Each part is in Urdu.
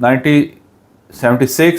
1976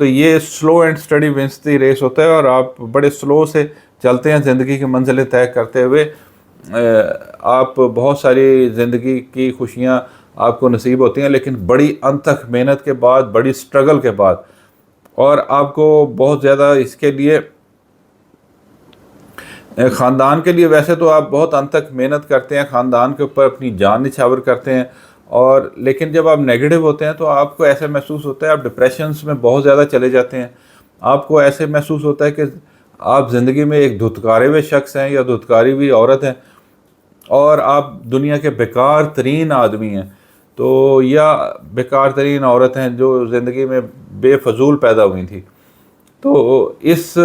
تو یہ slow and steady wins the race ہوتا ہے، اور آپ بڑے سلو سے چلتے ہیں زندگی کی منزلیں طے کرتے ہوئے، آپ بہت ساری زندگی کی خوشیاں آپ کو نصیب ہوتی ہیں، لیکن بڑی انتھک محنت کے بعد، بڑی سٹرگل کے بعد، اور آپ کو بہت زیادہ اس کے لیے خاندان کے لیے ویسے تو آپ بہت انتھک محنت کرتے ہیں، خاندان کے اوپر اپنی جان نچھاور کرتے ہیں، اور لیکن جب آپ نیگیٹو ہوتے ہیں تو آپ کو ایسے محسوس ہوتا ہے آپ ڈپریشنس میں بہت زیادہ چلے جاتے ہیں، آپ کو ایسے محسوس ہوتا ہے کہ آپ زندگی میں ایک دھتکارے ہوئے شخص ہیں یا دھتکاری ہوئی عورت ہیں، اور آپ دنیا کے بیکار ترین آدمی ہیں، تو یا بیکار ترین عورت ہیں جو زندگی میں بے فضول پیدا ہوئی تھی۔ تو اس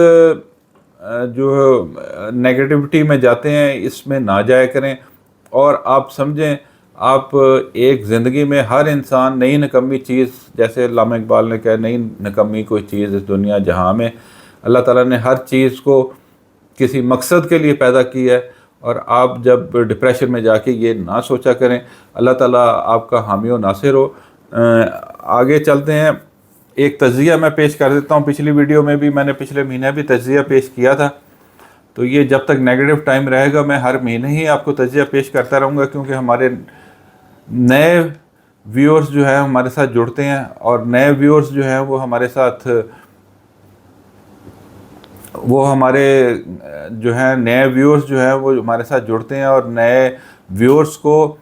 جو نیگیٹیوٹی میں جاتے ہیں، اس میں نہ جایا کریں، اور آپ سمجھیں آپ ایک زندگی میں ہر انسان نئی نکمی چیز، جیسے علامہ اقبال نے کہا نئی نکمی کوئی چیز اس دنیا جہاں میں، اللہ تعالیٰ نے ہر چیز کو کسی مقصد کے لیے پیدا کی ہے، اور آپ جب ڈپریشن میں جا کے یہ نہ سوچا کریں، اللہ تعالیٰ آپ کا حامی و ناصر ہو۔ آگے چلتے ہیں، ایک تجزیہ میں پیش کر دیتا ہوں، پچھلی ویڈیو میں بھی میں نے پچھلے مہینے بھی تجزیہ پیش کیا تھا، تو یہ جب تک نیگیٹو ٹائم رہے گا میں ہر مہینے ہی آپ کو تجزیہ پیش کرتا رہوں گا، کیونکہ ہمارے نئے ویورز جو ہیں ہمارے ساتھ جڑتے ہیں، اور نئے ویورز جو ہیں وہ ہمارے ساتھ نئے ویورز جو ہیں وہ ہمارے ساتھ جڑتے ہیں، اور نئے ویورز کو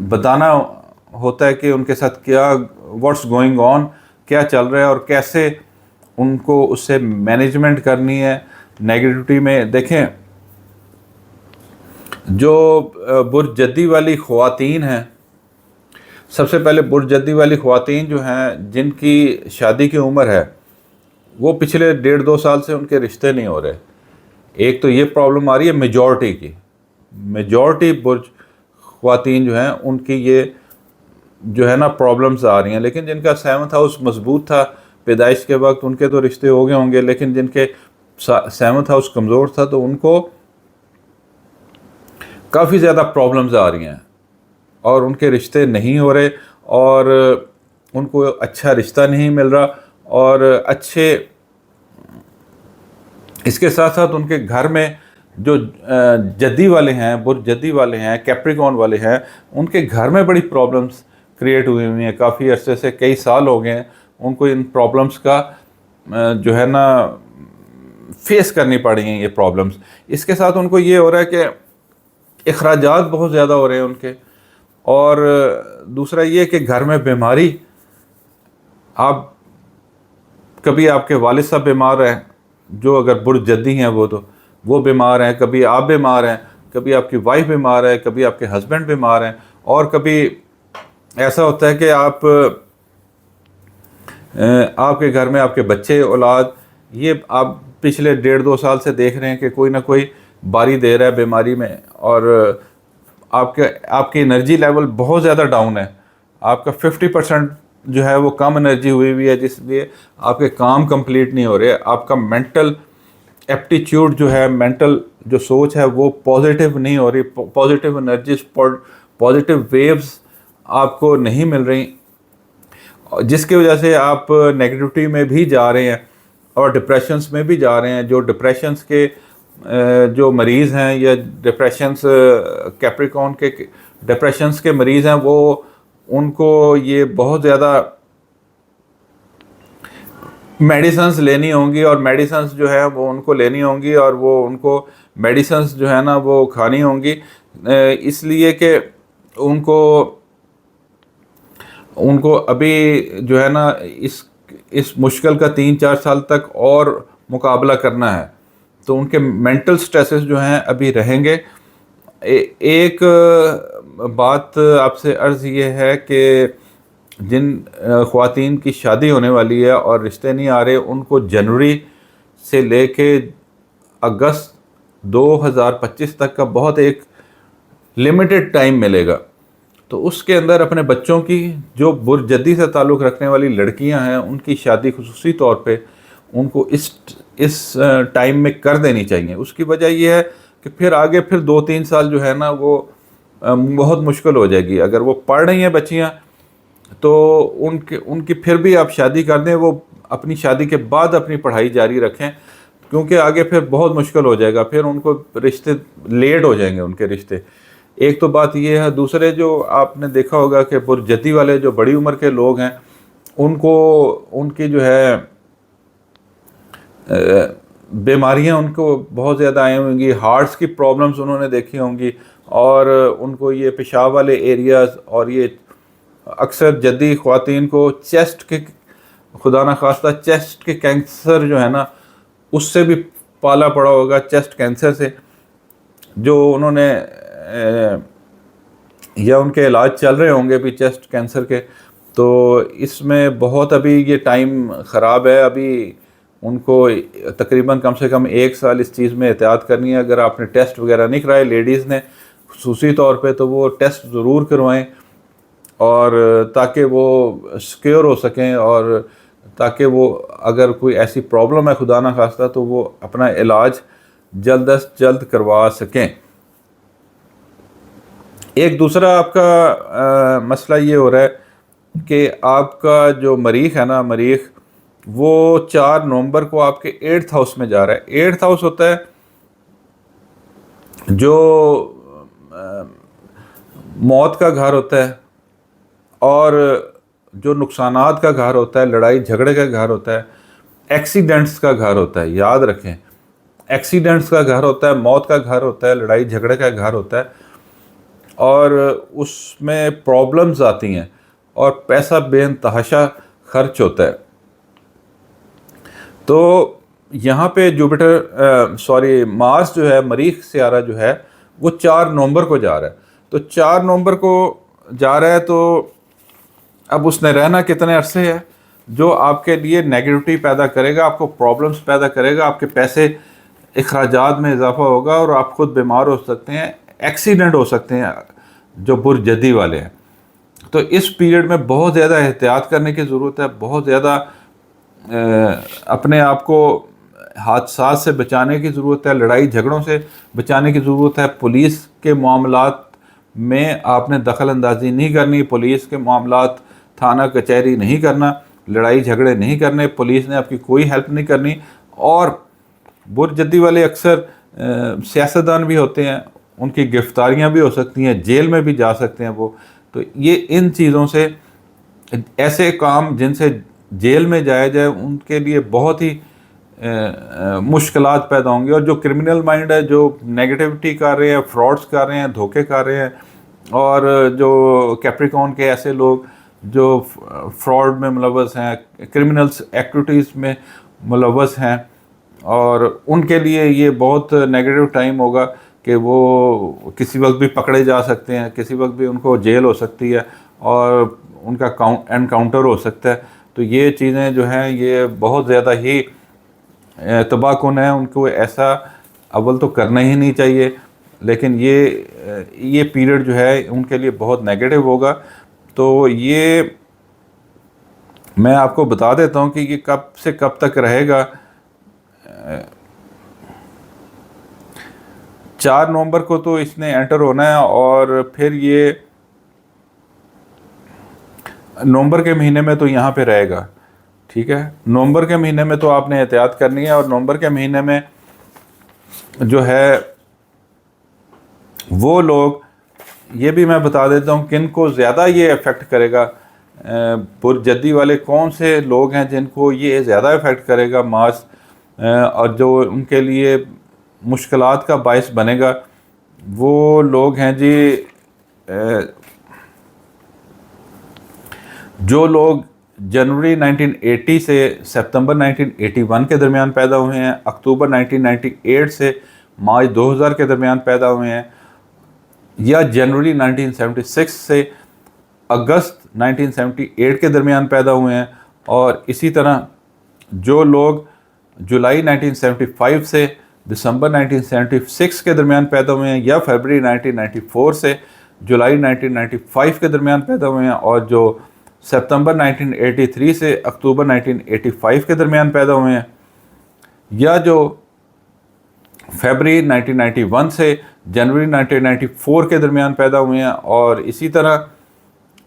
بتانا ہوتا ہے کہ ان کے ساتھ کیا واٹس گوئنگ آن، کیا چل رہا ہے، اور کیسے ان کو اس سے مینجمنٹ کرنی ہے نیگیٹیوٹی میں۔ دیکھیں، جو برج جدی والی خواتین ہیں، سب سے پہلے برج جدی والی خواتین جو ہیں جن کی شادی کی عمر ہے، وہ پچھلے 1.5-2 سال سے ان کے رشتے نہیں ہو رہے۔ ایک تو یہ پرابلم آ رہی ہے میجورٹی کی، میجورٹی برج خواتین جو ہیں ان کی یہ جو ہے نا پرابلمز آ رہی ہیں، لیکن جن کا 7th ہاؤس مضبوط تھا پیدائش کے وقت ان کے تو رشتے ہو گئے ہوں گے، لیکن جن کے 7th ہاؤس کمزور تھا تو ان کو کافی زیادہ پرابلمز آ رہی ہیں، اور ان کے رشتے نہیں ہو رہے، اور ان کو اچھا رشتہ نہیں مل رہا، اور اچھے اس کے ساتھ ساتھ ان کے گھر میں جو جدی والے ہیں، برج جدی والے ہیں، کیپریکون والے ہیں، ان کے گھر میں بڑی پرابلمز کریٹ ہوئی ہیں، کافی عرصے سے، کئی سال ہو گئے ہیں ان کو ان پرابلمز کا جو ہے نا فیس کرنی پڑ رہی ہیں یہ پرابلمز۔ اس کے ساتھ ان کو یہ ہو رہا ہے کہ اخراجات بہت زیادہ ہو رہے ہیں ان کے، اور دوسرا یہ کہ گھر میں بیماری، آپ کبھی آپ کے والد صاحب بیمار ہیں، جو اگر برج جدی ہیں وہ بیمار ہیں، کبھی آپ بیمار ہیں، کبھی آپ کی وائف بیمار ہے، کبھی آپ کے ہسبینڈ بیمار ہیں، اور کبھی ایسا ہوتا ہے کہ آپ کے گھر میں آپ کے بچے، اولاد، یہ آپ پچھلے 1.5-2 سال سے دیکھ رہے ہیں کہ کوئی نہ کوئی باری دے رہا ہے بیماری میں، اور آپ کی انرجی لیول بہت زیادہ ڈاؤن ہے، آپ کا 50% جو ہے وہ کم انرجی ہوئی ہے، جس لیے آپ کے کام کمپلیٹ نہیں ہو رہے، آپ کا مینٹل ایپٹیچیوڈ جو ہے، مینٹل جو سوچ ہے وہ پازیٹیو نہیں ہو رہی، پازیٹیو انرجیز، پازیٹیو ویوز آپ کو نہیں مل رہی، جس کی وجہ سے آپ نیگیٹیوٹی میں بھی جا رہے ہیں اور ڈپریشنس میں بھی جا رہے ہیں۔ جو ڈپریشنس کے جو مریض ہیں، یا ڈپریشنس کیپریکون کے ڈپریشنس کے مریض ہیں، وہ ان کو یہ بہت زیادہ میڈیسنز لینی ہوں گی، اور میڈیسنز جو ہے وہ ان کو لینی ہوں گی، اور وہ ان کو میڈیسنز جو ہے نا وہ کھانی ہوں گی، اس لیے کہ ان کو ابھی جو ہے نا اس مشکل کا 3-4 سال تک اور مقابلہ کرنا ہے، تو ان کے مینٹل سٹریسز جو ہیں ابھی رہیں گے۔ ایک بات آپ سے عرض یہ ہے کہ جن خواتین کی شادی ہونے والی ہے اور رشتے نہیں آ رہے، ان کو جنوری سے لے کے اگست 2025 تک کا بہت ایک لمیٹڈ ٹائم ملے گا، تو اس کے اندر اپنے بچوں کی، جو برج جدی سے تعلق رکھنے والی لڑکیاں ہیں، ان کی شادی خصوصی طور پہ ان کو اس ٹائم میں کر دینی چاہیے۔ اس کی وجہ یہ ہے کہ پھر آگے 2-3 سال جو ہے نا وہ بہت مشکل ہو جائے گی۔ اگر وہ پڑھ رہی ہیں بچیاں تو ان کی پھر بھی آپ شادی کر دیں، وہ اپنی شادی کے بعد اپنی پڑھائی جاری رکھیں، کیونکہ آگے پھر بہت مشکل ہو جائے گا، پھر ان کو رشتے لیٹ ہو جائیں گے ان کے رشتے۔ ایک تو بات یہ ہے، دوسرے جو آپ نے دیکھا ہوگا کہ پرجدی والے جو بڑی عمر کے لوگ ہیں، ان کی جو ہے بیماریاں ان کو بہت زیادہ آئی ہوں گی، ہارٹس کی پرابلمز انہوں نے دیکھی ہوں گی، اور ان کو یہ پیشاب والے ایریاز، اور یہ اکثر جدی خواتین کو چیسٹ کے، خدا نخواستہ چیسٹ کے کینسر جو ہے نا، اس سے بھی پالا پڑا ہوگا، چیسٹ کینسر سے، جو انہوں نے یا ان کے علاج چل رہے ہوں گے بھی چیسٹ کینسر کے۔ تو اس میں بہت ابھی یہ ٹائم خراب ہے، ابھی ان کو تقریباً کم سے کم 1 سال اس چیز میں احتیاط کرنی ہے۔ اگر آپ نے ٹیسٹ وغیرہ نہیں کرائے لیڈیز نے خصوصی طور پہ، تو وہ ٹیسٹ ضرور کروائیں، اور تاکہ وہ سیکیور ہو سکیں، اور تاکہ وہ اگر کوئی ایسی پرابلم ہے خدا نہ خواستہ، تو وہ اپنا علاج جلد از جلد کروا سکیں۔ ایک دوسرا آپ کا مسئلہ یہ ہو رہا ہے کہ آپ کا جو مریخ ہے نا، مریخ وہ 4 نومبر کو آپ کے 8th ہاؤس میں جا رہا ہے۔ 8th ہاؤس ہوتا ہے جو موت کا گھر ہوتا ہے، اور جو نقصانات کا گھر ہوتا ہے، لڑائی جھگڑے کا گھر ہوتا ہے، ایکسیڈنٹس کا گھر ہوتا ہے، یاد رکھیں، ایکسیڈنٹس کا گھر ہوتا ہے، موت کا گھر ہوتا ہے، لڑائی جھگڑے کا گھر ہوتا ہے، اور اس میں پرابلمز آتی ہیں، اور پیسہ بے انتہاشا خرچ ہوتا ہے۔ تو یہاں پہ مارس جو ہے، مریخ سیارہ جو ہے، وہ 4 نومبر کو جا رہا ہے۔ تو 4 نومبر کو جا رہا ہے، تو اب اس نے رہنا کتنے عرصے ہے، جو آپ کے لیے نیگیٹیوٹی پیدا کرے گا، آپ کو پرابلمز پیدا کرے گا، آپ کے پیسے اخراجات میں اضافہ ہوگا، اور آپ خود بیمار ہو سکتے ہیں، ایکسیڈنٹ ہو سکتے ہیں جو برجدی والے ہیں۔ تو اس پیریڈ میں بہت زیادہ احتیاط کرنے کی ضرورت ہے، بہت زیادہ اپنے آپ کو حادثات سے بچانے کی ضرورت ہے، لڑائی جھگڑوں سے بچانے کی ضرورت ہے۔ پولیس کے معاملات میں آپ نے دخل اندازی نہیں کرنی، پولیس کے معاملات تھانہ کچہری نہیں کرنا، لڑائی جھگڑے نہیں کرنے، پولیس نے آپ کی کوئی ہیلپ نہیں کرنی۔ اور برجدی والے اکثر سیاستدان بھی ہوتے ہیں، ان کی گرفتاریاں بھی ہو سکتی ہیں، جیل میں بھی جا سکتے ہیں وہ۔ تو یہ ان چیزوں سے، ایسے کام جن سے جیل میں جایا جائے، ان کے لیے بہت ہی مشکلات پیدا ہوں گی۔ اور جو کرمنل مائنڈ ہے، جو نیگیٹیوٹی کر رہے ہیں، فراڈز کر رہے ہیں، دھوکے کر رہے ہیں، اور جو کیپریکون کے ایسے لوگ جو فراڈ میں ملوث ہیں، کرمنلس ایکٹیویٹیز میں ملوث ہیں، اور ان کے لیے یہ بہت نیگیٹو ٹائم ہوگا کہ وہ کسی وقت بھی پکڑے جا سکتے ہیں، کسی وقت بھی ان کو جیل ہو سکتی ہے، اور ان کا انکاؤنٹر ہو سکتا ہے۔ تو یہ چیزیں جو ہیں، یہ بہت زیادہ ہی تباہ کن ہیں، ان کو ایسا اول تو کرنا ہی نہیں چاہیے، لیکن یہ پیریڈ جو ہے ان کے لیے بہت نیگیٹو ہوگا۔ تو یہ میں آپ کو بتا دیتا ہوں کہ یہ کب سے کب تک رہے گا۔ 4 نومبر کو تو اس نے انٹر ہونا ہے، اور پھر یہ نومبر کے مہینے میں تو یہاں پہ رہے گا، ٹھیک ہے۔ نومبر کے مہینے میں تو آپ نے احتیاط کرنی ہے، اور نومبر کے مہینے میں جو ہے وہ لوگ، یہ بھی میں بتا دیتا ہوں کن کو زیادہ یہ افیکٹ کرے گا، برجدی والے کون سے لوگ ہیں جن کو یہ زیادہ افیکٹ کرے گا مارس، اور جو ان کے لیے مشکلات کا باعث بنے گا۔ وہ لوگ ہیں جی، جو لوگ جنوری 1980 سے ستمبر 1981 کے درمیان پیدا ہوئے ہیں، اکتوبر 1998 سے مارچ 2000 کے درمیان پیدا ہوئے ہیں، یا جنوری 1976 سے اگست 1978 کے درمیان پیدا ہوئے ہیں، اور اسی طرح جو لوگ جولائی 1975 سے دسمبر 1976 کے درمیان پیدا ہوئے ہیں، یا فروری 1994 سے جولائی 1995 کے درمیان پیدا ہوئے ہیں، اور جو ستمبر 1983 سے اکتوبر 1985 کے درمیان پیدا ہوئے ہیں، یا جو فروری 1991 سے جنوری 1994 کے درمیان پیدا ہوئے ہیں، اور اسی طرح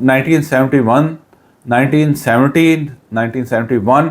1971, 1970, 1971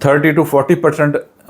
30 to 40%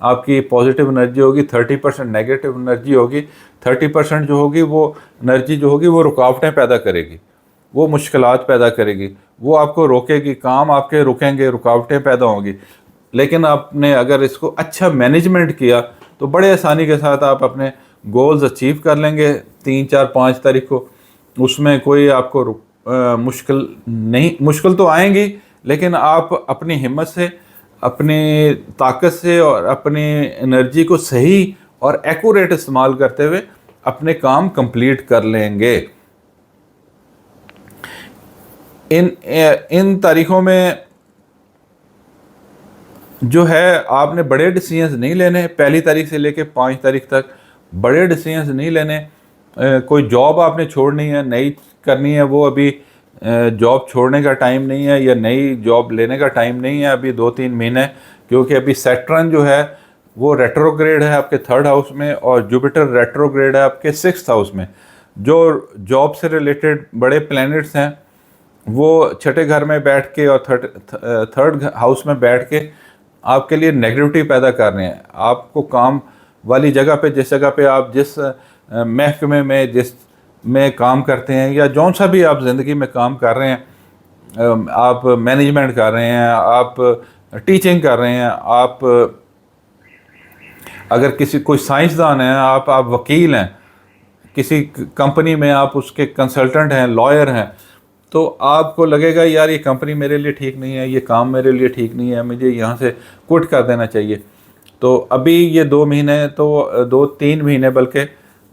آپ کی پازیٹیو انرجی ہوگی، 30% نیگیٹو انرجی ہوگی. 30% جو ہوگی وہ انرجی جو ہوگی وہ رکاوٹیں پیدا کرے گی، وہ مشکلات پیدا کرے گی، وہ آپ کو روکے گی، کام آپ کے رکیں گے، رکاوٹیں پیدا ہوں گی. لیکن آپ نے اگر اس کو اچھا مینجمنٹ کیا تو بڑے آسانی کے ساتھ آپ اپنے گولز اچیو کر لیں گے 3 4 5 تاریخ کو. اس میں کوئی آپ کو مشکل نہیں، مشکل تو آئیں گی لیکن آپ اپنی ہمت سے، اپنی طاقت سے اور اپنی انرجی کو صحیح اور ایکوریٹ استعمال کرتے ہوئے اپنے کام کمپلیٹ کر لیں گے. ان تاریخوں میں جو ہے آپ نے بڑے ڈیسیژنز نہیں لینے، 1 تاریخ سے لے کے 5 تاریخ تک بڑے ڈیسیژنز نہیں لینے. کوئی جاب آپ نے چھوڑنی ہے، نئی کرنی ہے، وہ ابھی جاب چھوڑنے کا ٹائم نہیں ہے یا نئی جاب لینے کا ٹائم نہیں ہے ابھی 2-3 مہینے، کیونکہ ابھی سیٹرن جو ہے وہ ریٹروگریڈ ہے آپ کے 3rd ہاؤس میں، اور جوپیٹر ریٹروگریڈ ہے آپ کے 6th ہاؤس میں. جو جاب سے ریلیٹڈ بڑے پلینٹس ہیں وہ 6ٹھے گھر میں بیٹھ کے اور 3rd ہاؤس میں بیٹھ کے آپ کے لیے نیگیٹیوٹی پیدا کر رہے ہیں. آپ کو کام والی جگہ پہ، جس جگہ پہ آپ جس محکمے میں جس میں کام کرتے ہیں یا جون سا بھی آپ زندگی میں کام کر رہے ہیں، آپ مینجمنٹ کر رہے ہیں، آپ ٹیچنگ کر رہے ہیں، آپ اگر کوئی سائنسدان ہیں، آپ وکیل ہیں، کسی کمپنی میں آپ اس کے کنسلٹنٹ ہیں، لائر ہیں، تو آپ کو لگے گا یار یہ کمپنی میرے لیے ٹھیک نہیں ہے، یہ کام میرے لیے ٹھیک نہیں ہے، مجھے یہاں سے کوئٹ کر دینا چاہیے. تو ابھی یہ 2 مہینے تو 2-3 مہینے بلکہ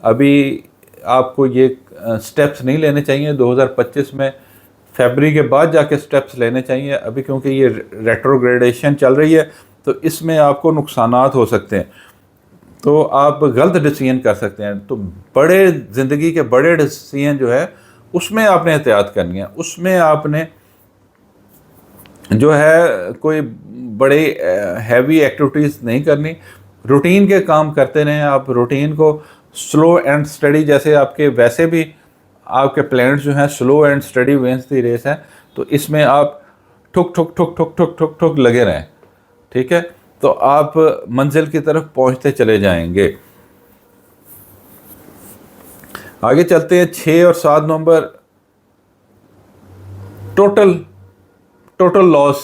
ابھی آپ کو یہ سٹیپس نہیں لینے چاہیے. 2025 میں فیبری کے بعد جا کے سٹیپس لینے چاہیے ابھی، کیونکہ یہ ریٹروگریڈیشن چل رہی ہے تو اس میں آپ کو نقصانات ہو سکتے ہیں، تو آپ غلط ڈیسیژن کر سکتے ہیں. تو بڑے زندگی کے بڑے ڈیسیژن جو ہے اس میں آپ نے احتیاط کرنی ہے، اس میں آپ نے جو ہے کوئی بڑی ہیوی ایکٹیویٹیز نہیں کرنی. روٹین کے کام کرتے رہیں آپ، روٹین کو سلو اینڈ اسٹڈی، جیسے آپ کے ویسے بھی آپ کے پلانٹس جو ہیں slow and steady wins the race ہیں، تو اس میں آپ ٹھک ٹھک ٹھک ٹھک ٹھک ٹھک ٹھک لگے رہیں. ٹھیک ہے، تو آپ منزل کی طرف پہنچتے چلے جائیں گے. آگے چلتے ہیں. 6 اور 7 نومبر ٹوٹل لاس،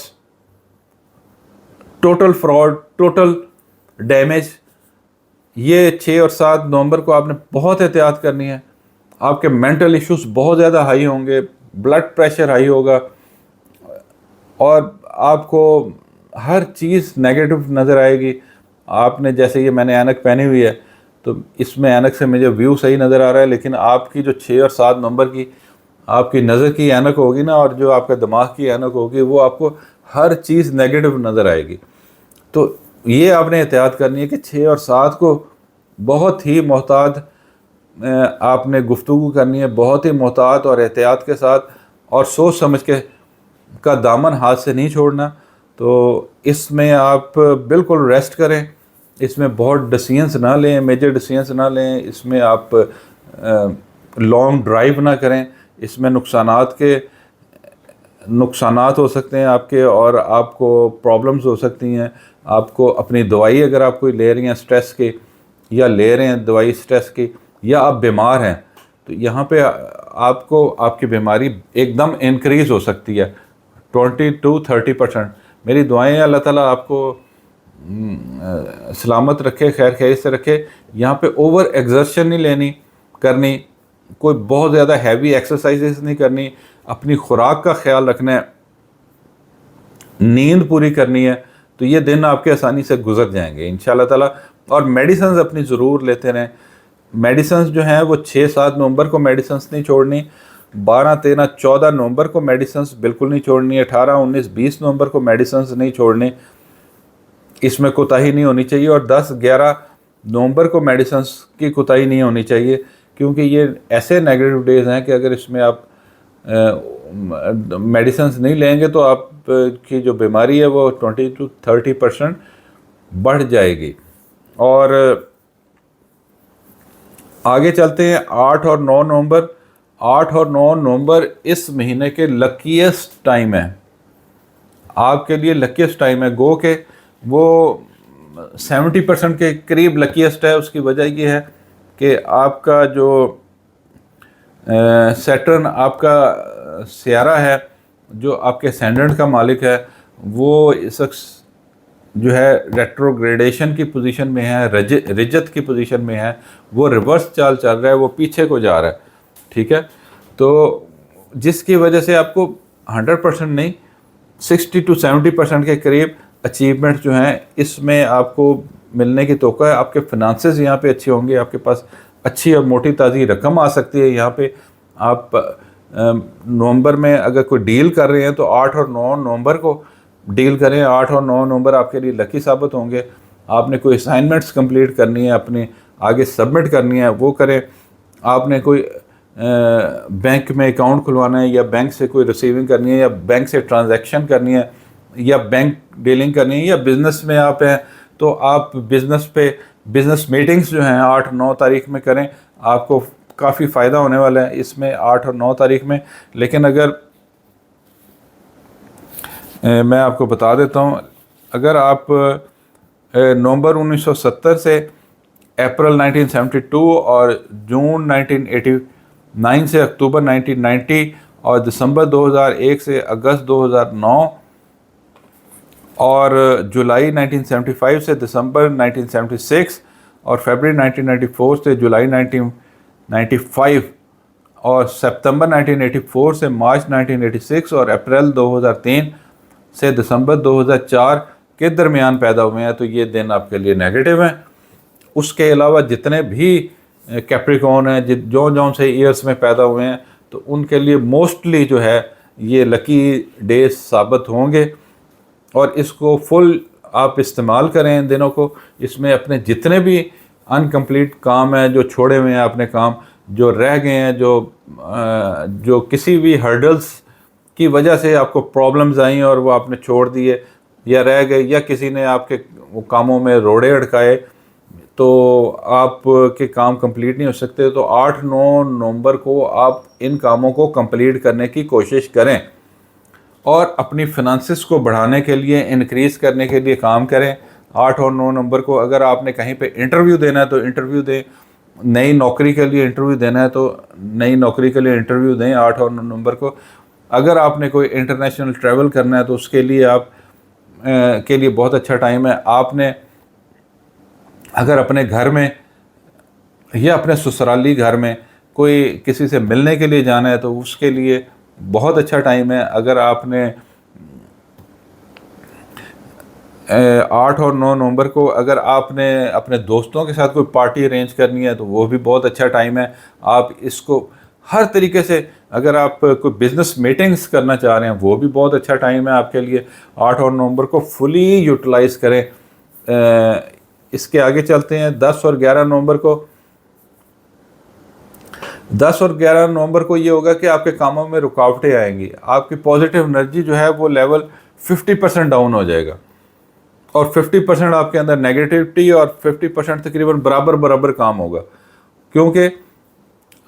ٹوٹل فراڈ، ٹوٹل ڈیمیج. یہ 6 اور 7 نومبر کو آپ نے بہت احتیاط کرنی ہے. آپ کے مینٹل ایشوز بہت زیادہ ہائی ہوں گے، بلڈ پریشر ہائی ہوگا، اور آپ کو ہر چیز نیگیٹو نظر آئے گی. آپ نے جیسے یہ میں نے اینک پہنی ہوئی ہے تو اس میں اینک سے مجھے ویو صحیح نظر آ رہا ہے، لیکن آپ کی جو 6 اور 7 نومبر کی آپ کی نظر کی اینک ہوگی نا، اور جو آپ کے دماغ کی اینک ہوگی، وہ آپ کو ہر چیز نیگیٹو نظر آئے گی. تو یہ آپ نے احتیاط کرنی ہے کہ 6 اور 7 کو بہت ہی محتاط آپ نے گفتگو کرنی ہے، بہت ہی محتاط اور احتیاط کے ساتھ، اور سوچ سمجھ کے کا دامن ہاتھ سے نہیں چھوڑنا. تو اس میں آپ بالکل ریسٹ کریں، اس میں بہت ڈیسیژنس نہ لیں، میجر ڈیسیژنس نہ لیں، اس میں آپ لانگ ڈرائیو نہ کریں. اس میں نقصانات ہو سکتے ہیں آپ کے، اور آپ کو پرابلمز ہو سکتی ہیں. آپ کو اپنی دوائی اگر آپ کوئی لے رہی ہیں اسٹریس کی، یا لے رہے ہیں دوائی اسٹریس کی، یا آپ بیمار ہیں، تو یہاں پہ آپ کو آپ کی بیماری ایک دم انکریز ہو سکتی ہے 20-30%. میری دعائیں ہیں اللہ تعالیٰ آپ کو سلامت رکھے، خیر خیریت سے رکھے. یہاں پہ اوور ایگزرشن نہیں کرنی، کوئی بہت زیادہ ہیوی ایکسرسائزز نہیں کرنی، اپنی خوراک کا خیال رکھنا ہے، نیند پوری کرنی ہے. تو یہ دن آپ کے آسانی سے گزر جائیں گے انشاءاللہ تعالیٰ. اور میڈیسنز اپنی ضرور لیتے رہیں. میڈیسنز جو ہیں وہ 6-7 نومبر کو میڈیسنز نہیں چھوڑنی، 12-13-14 نومبر کو میڈیسنز بالکل نہیں چھوڑنی، 18-19-20 نومبر کو میڈیسنز نہیں چھوڑنی، اس میں کوتاہی نہیں ہونی چاہیے. اور 10-11 نومبر کو میڈیسنز کی کوتاہی نہیں ہونی چاہیے، کیونکہ یہ ایسے نیگیٹو ڈیز ہیں کہ اگر اس میں آپ میڈیسنز نہیں لیں گے تو آپ کی جو بیماری ہے وہ 20-30% بڑھ جائے گی. اور آگے چلتے ہیں. 8 اور 9 نومبر. 8 اور 9 نومبر اس مہینے کے لکیسٹ ٹائم ہے، آپ کے لیے لکیسٹ ٹائم ہے. گو کہ وہ 70% کے قریب لکیسٹ ہے. اس کی وجہ یہ ہے کہ آپ کا جو سیٹرن آپ کا سیارہ ہے جو آپ کے اسینڈنٹ کا مالک ہے وہ اس وقت جو ہے ریٹروگریڈیشن کی پوزیشن میں ہے, رجت کی پوزیشن میں ہے, وہ ریورس چال چل رہا ہے, وہ پیچھے کو جا رہا ہے. ٹھیک ہے, تو جس کی وجہ سے آپ کو 100% نہیں 60 to 70% کے قریب اچیومنٹ جو ہیں اس میں آپ کو ملنے کی توقع ہے. آپ کے فنانسز یہاں پہ اچھے ہوں گے, آپ کے پاس اچھی اور موٹی تازی رقم آ سکتی ہے. یہاں پہ آپ نومبر میں اگر کوئی ڈیل کر رہے ہیں تو 8 اور 9 نومبر کو ڈیل کریں. 8 اور 9 نومبر آپ کے لیے لکی ثابت ہوں گے. آپ نے کوئی اسائنمنٹس کمپلیٹ کرنی ہے, اپنے آگے سبمٹ کرنی ہے, وہ کریں. آپ نے کوئی بینک میں اکاؤنٹ کھلوانا ہے, یا بینک سے کوئی ریسیونگ کرنی ہے, یا بینک سے ٹرانزیکشن کرنی ہے, یا بینک ڈیلنگ کرنی ہے, یا بزنس میں آپ ہیں تو آپ بزنس میٹنگز جو ہیں 8-9 تاریخ میں کریں. آپ کو کافی فائدہ ہونے والا ہے اس میں 8 اور 9 تاریخ میں. لیکن اگر میں آپ کو بتا دیتا ہوں, اگر آپ نومبر 1970 سے اپریل 1972 اور جون 1989 سے اکتوبر 1990 اور دسمبر 2001 سے اگست 2009 اور جولائی 1975 سے دسمبر 1976 اور فیبرری 1994 سے جولائی 1995 اور سپتمبر 1984 سے مارچ 1986 اور اپریل 2003 سے دسمبر 2004 کے درمیان پیدا ہوئے ہیں تو یہ دن آپ کے لیے نیگیٹو ہیں. اس کے علاوہ جتنے بھی کیپریکون ہیں جون سے ایئرس میں پیدا ہوئے ہیں تو ان کے لیے موسٹلی جو ہے یہ لکی ڈیز ثابت ہوں گے. اور اس کو فل آپ استعمال کریں ان دنوں کو. اس میں اپنے جتنے بھی انکمپلیٹ کام ہیں, جو چھوڑے ہوئے ہیں اپنے کام, جو رہ گئے ہیں, جو کسی بھی ہرڈلس کی وجہ سے آپ کو پرابلمز آئیں اور وہ آپ نے چھوڑ دیے یا رہ گئے, یا کسی نے آپ کے کاموں میں روڑے اڑکائے تو آپ کے کام کمپلیٹ نہیں ہو سکتے, تو 8-9 نومبر کو آپ ان کاموں کو کمپلیٹ کرنے کی کوشش کریں اور اپنی فنانسز کو بڑھانے کے لیے, انکریز کرنے کے لیے کام کریں. 8 اور 9 نومبر کو اگر آپ نے کہیں پہ انٹرویو دینا ہے تو انٹرویو دیں, نئی نوکری کے لیے انٹرویو دینا ہے تو نئی نوکری کے لیے انٹرویو دیں 8 اور 9 نومبر کو. اگر آپ نے کوئی انٹرنیشنل ٹریول کرنا ہے تو اس کے لیے آپ کے لیے بہت اچھا ٹائم ہے. آپ نے اگر اپنے گھر میں یا اپنے سسرالی گھر میں کوئی کسی سے ملنے کے لیے جانا ہے تو اس کے لیے بہت اچھا ٹائم ہے. اگر آپ نے 8 اور 9 نومبر کو اگر آپ نے اپنے دوستوں کے ساتھ کوئی پارٹی ارینج کرنی ہے تو وہ بھی بہت اچھا ٹائم ہے. آپ اس کو ہر طریقے سے, اگر آپ کوئی بزنس میٹنگز کرنا چاہ رہے ہیں وہ بھی بہت اچھا ٹائم ہے آپ کے لیے. 8 اور نومبر کو فلی یوٹیلائز کریں. اس کے آگے چلتے ہیں 10 اور 11 نومبر کو. 10 اور 11 نومبر کو یہ ہوگا کہ آپ کے کاموں میں رکاوٹیں آئیں گی. آپ کی پازیٹیو انرجی جو ہے وہ لیول 50% ڈاؤن ہو جائے گا اور 50% آپ کے اندر نیگیٹیوٹی اور 50% تقریباً برابر کام ہوگا, کیونکہ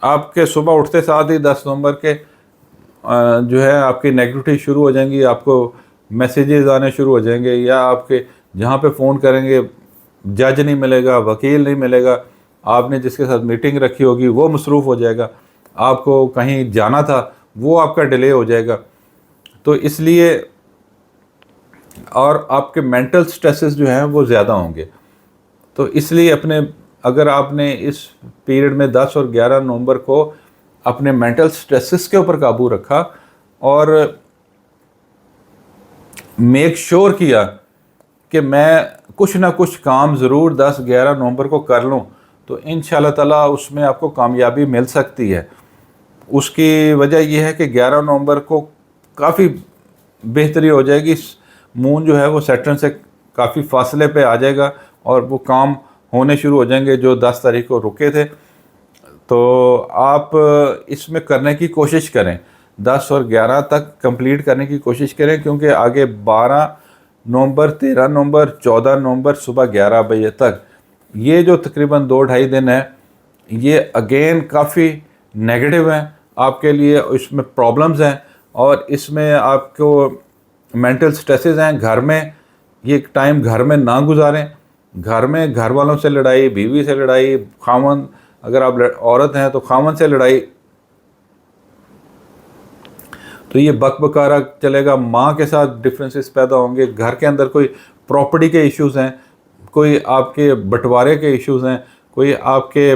آپ کے صبح اٹھتے ساتھ ہی 10 نومبر کے جو ہے آپ کی نیگیٹیوٹی شروع ہو جائیں گی. آپ کو میسیجز آنے شروع ہو جائیں گے, یا آپ کے جہاں پہ فون کریں گے جج نہیں ملے گا, وکیل نہیں ملے گا, آپ نے جس کے ساتھ میٹنگ رکھی ہوگی وہ مصروف ہو جائے گا, آپ کو کہیں جانا تھا وہ آپ کا ڈیلے ہو جائے گا. تو اس لیے اور آپ کے مینٹل سٹریسز جو ہیں وہ زیادہ ہوں گے. تو اس لیے اگر آپ نے اس پیریڈ میں 10 اور 11 نومبر کو اپنے مینٹل سٹریسز کے اوپر قابو رکھا اور میک شور کیا کہ میں کچھ نہ کچھ کام ضرور 10-11 نومبر کو کر لوں, تو انشاءاللہ تعالیٰ اس میں آپ کو کامیابی مل سکتی ہے. اس کی وجہ یہ ہے کہ 11 نومبر کو کافی بہتری ہو جائے گی. مون جو ہے وہ سیٹرن سے کافی فاصلے پہ آ جائے گا اور وہ کام ہونے شروع ہو جائیں گے جو 10 تاریخ کو رکے تھے. تو آپ اس میں کرنے کی کوشش کریں, 10 اور 11 تک کمپلیٹ کرنے کی کوشش کریں, کیونکہ آگے 12 نومبر 13 نومبر 14 نومبر صبح 11 بجے تک یہ جو تقریباً 2-2.5 دن ہے یہ اگین کافی نیگیٹو ہیں آپ کے لیے. اس میں پرابلمز ہیں اور اس میں آپ کو مینٹل سٹریسز ہیں. گھر میں یہ ٹائم گھر میں نہ گزاریں, گھر میں گھر والوں سے لڑائی، بیوی سے لڑائی، خاوند اگر آپ عورت ہیں تو خاوند سے لڑائی، تو یہ بک بکارا چلے گا، ماں کے ساتھ ڈفرینسز پیدا ہوں گے، گھر کے اندر کوئی پراپرٹی کے ایشوز ہیں، کوئی آپ کے بٹوارے کے ایشوز ہیں، کوئی آپ کے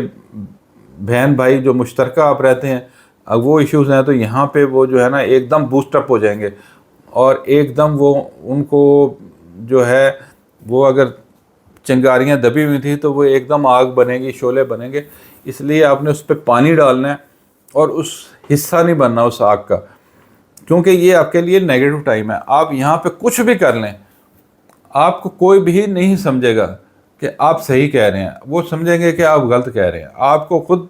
بہن بھائی جو مشترکہ آپ رہتے ہیں وہ ایشوز ہیں، تو یہاں پہ وہ جو ہے نا ایک دم بوسٹ اپ ہو جائیں گے، اور ایک دم وہ ان کو جو ہے وہ اگر چنگاریاں دبی ہوئی تھیں تو وہ ایک دم آگ بنے گی، شعلے بنیں گے۔ اس لیے آپ نے اس پہ پانی ڈالنا ہے اور اس حصہ نہیں بننا اس آگ کا، کیونکہ یہ آپ کے لیے نیگیٹو ٹائم ہے۔ آپ یہاں پہ کچھ بھی کر لیں، آپ کو کوئی بھی نہیں سمجھے گا کہ آپ صحیح کہہ رہے ہیں، وہ سمجھیں گے کہ آپ غلط کہہ رہے ہیں، آپ کو خود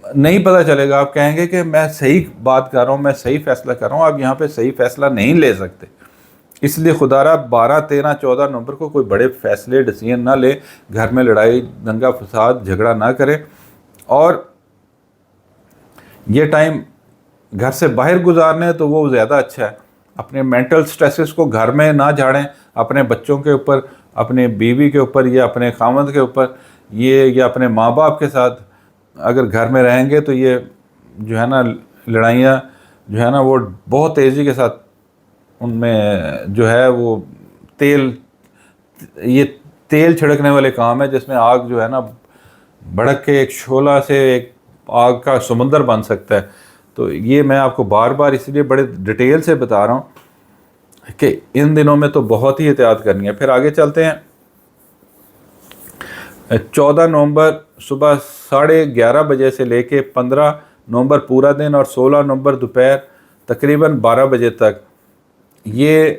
نہیں پتہ چلے گا، آپ کہیں گے کہ میں صحیح بات کر رہا ہوں، میں صحیح فیصلہ کر رہا ہوں، آپ یہاں پہ صحیح فیصلہ نہیں لے سکتے۔ اس لیے خدا را 12، 13، 14 نومبر کو کوئی بڑے فیصلے ڈیسیژن نہ لے، گھر میں لڑائی دنگا فساد جھگڑا نہ کرے، اور یہ ٹائم گھر سے باہر گزارنے تو وہ زیادہ اچھا ہے۔ اپنے مینٹل سٹریسز کو گھر میں نہ جھاڑیں، اپنے بچوں کے اوپر، اپنے بیوی کے اوپر، یا اپنے خاوند کے اوپر، یا اپنے ماں باپ کے ساتھ اگر گھر میں رہیں گے تو یہ جو ہے نا لڑائیاں جو ہے نا وہ بہت تیزی کے ساتھ ان میں جو ہے وہ یہ تیل چھڑکنے والے کام ہے، جس میں آگ جو ہے نا بھڑک کے ایک شعلہ سے ایک آگ کا سمندر بن سکتا ہے۔ تو یہ میں آپ کو بار بار اس لیے بڑے ڈیٹیل سے بتا رہا ہوں کہ ان دنوں میں تو بہت ہی احتیاط کرنی ہے۔ پھر آگے چلتے ہیں۔ 14 نومبر صبح 11:30 بجے سے لے کے 15 نومبر پورا دن اور 16 نومبر دوپہر تقریباً 12 بجے تک یہ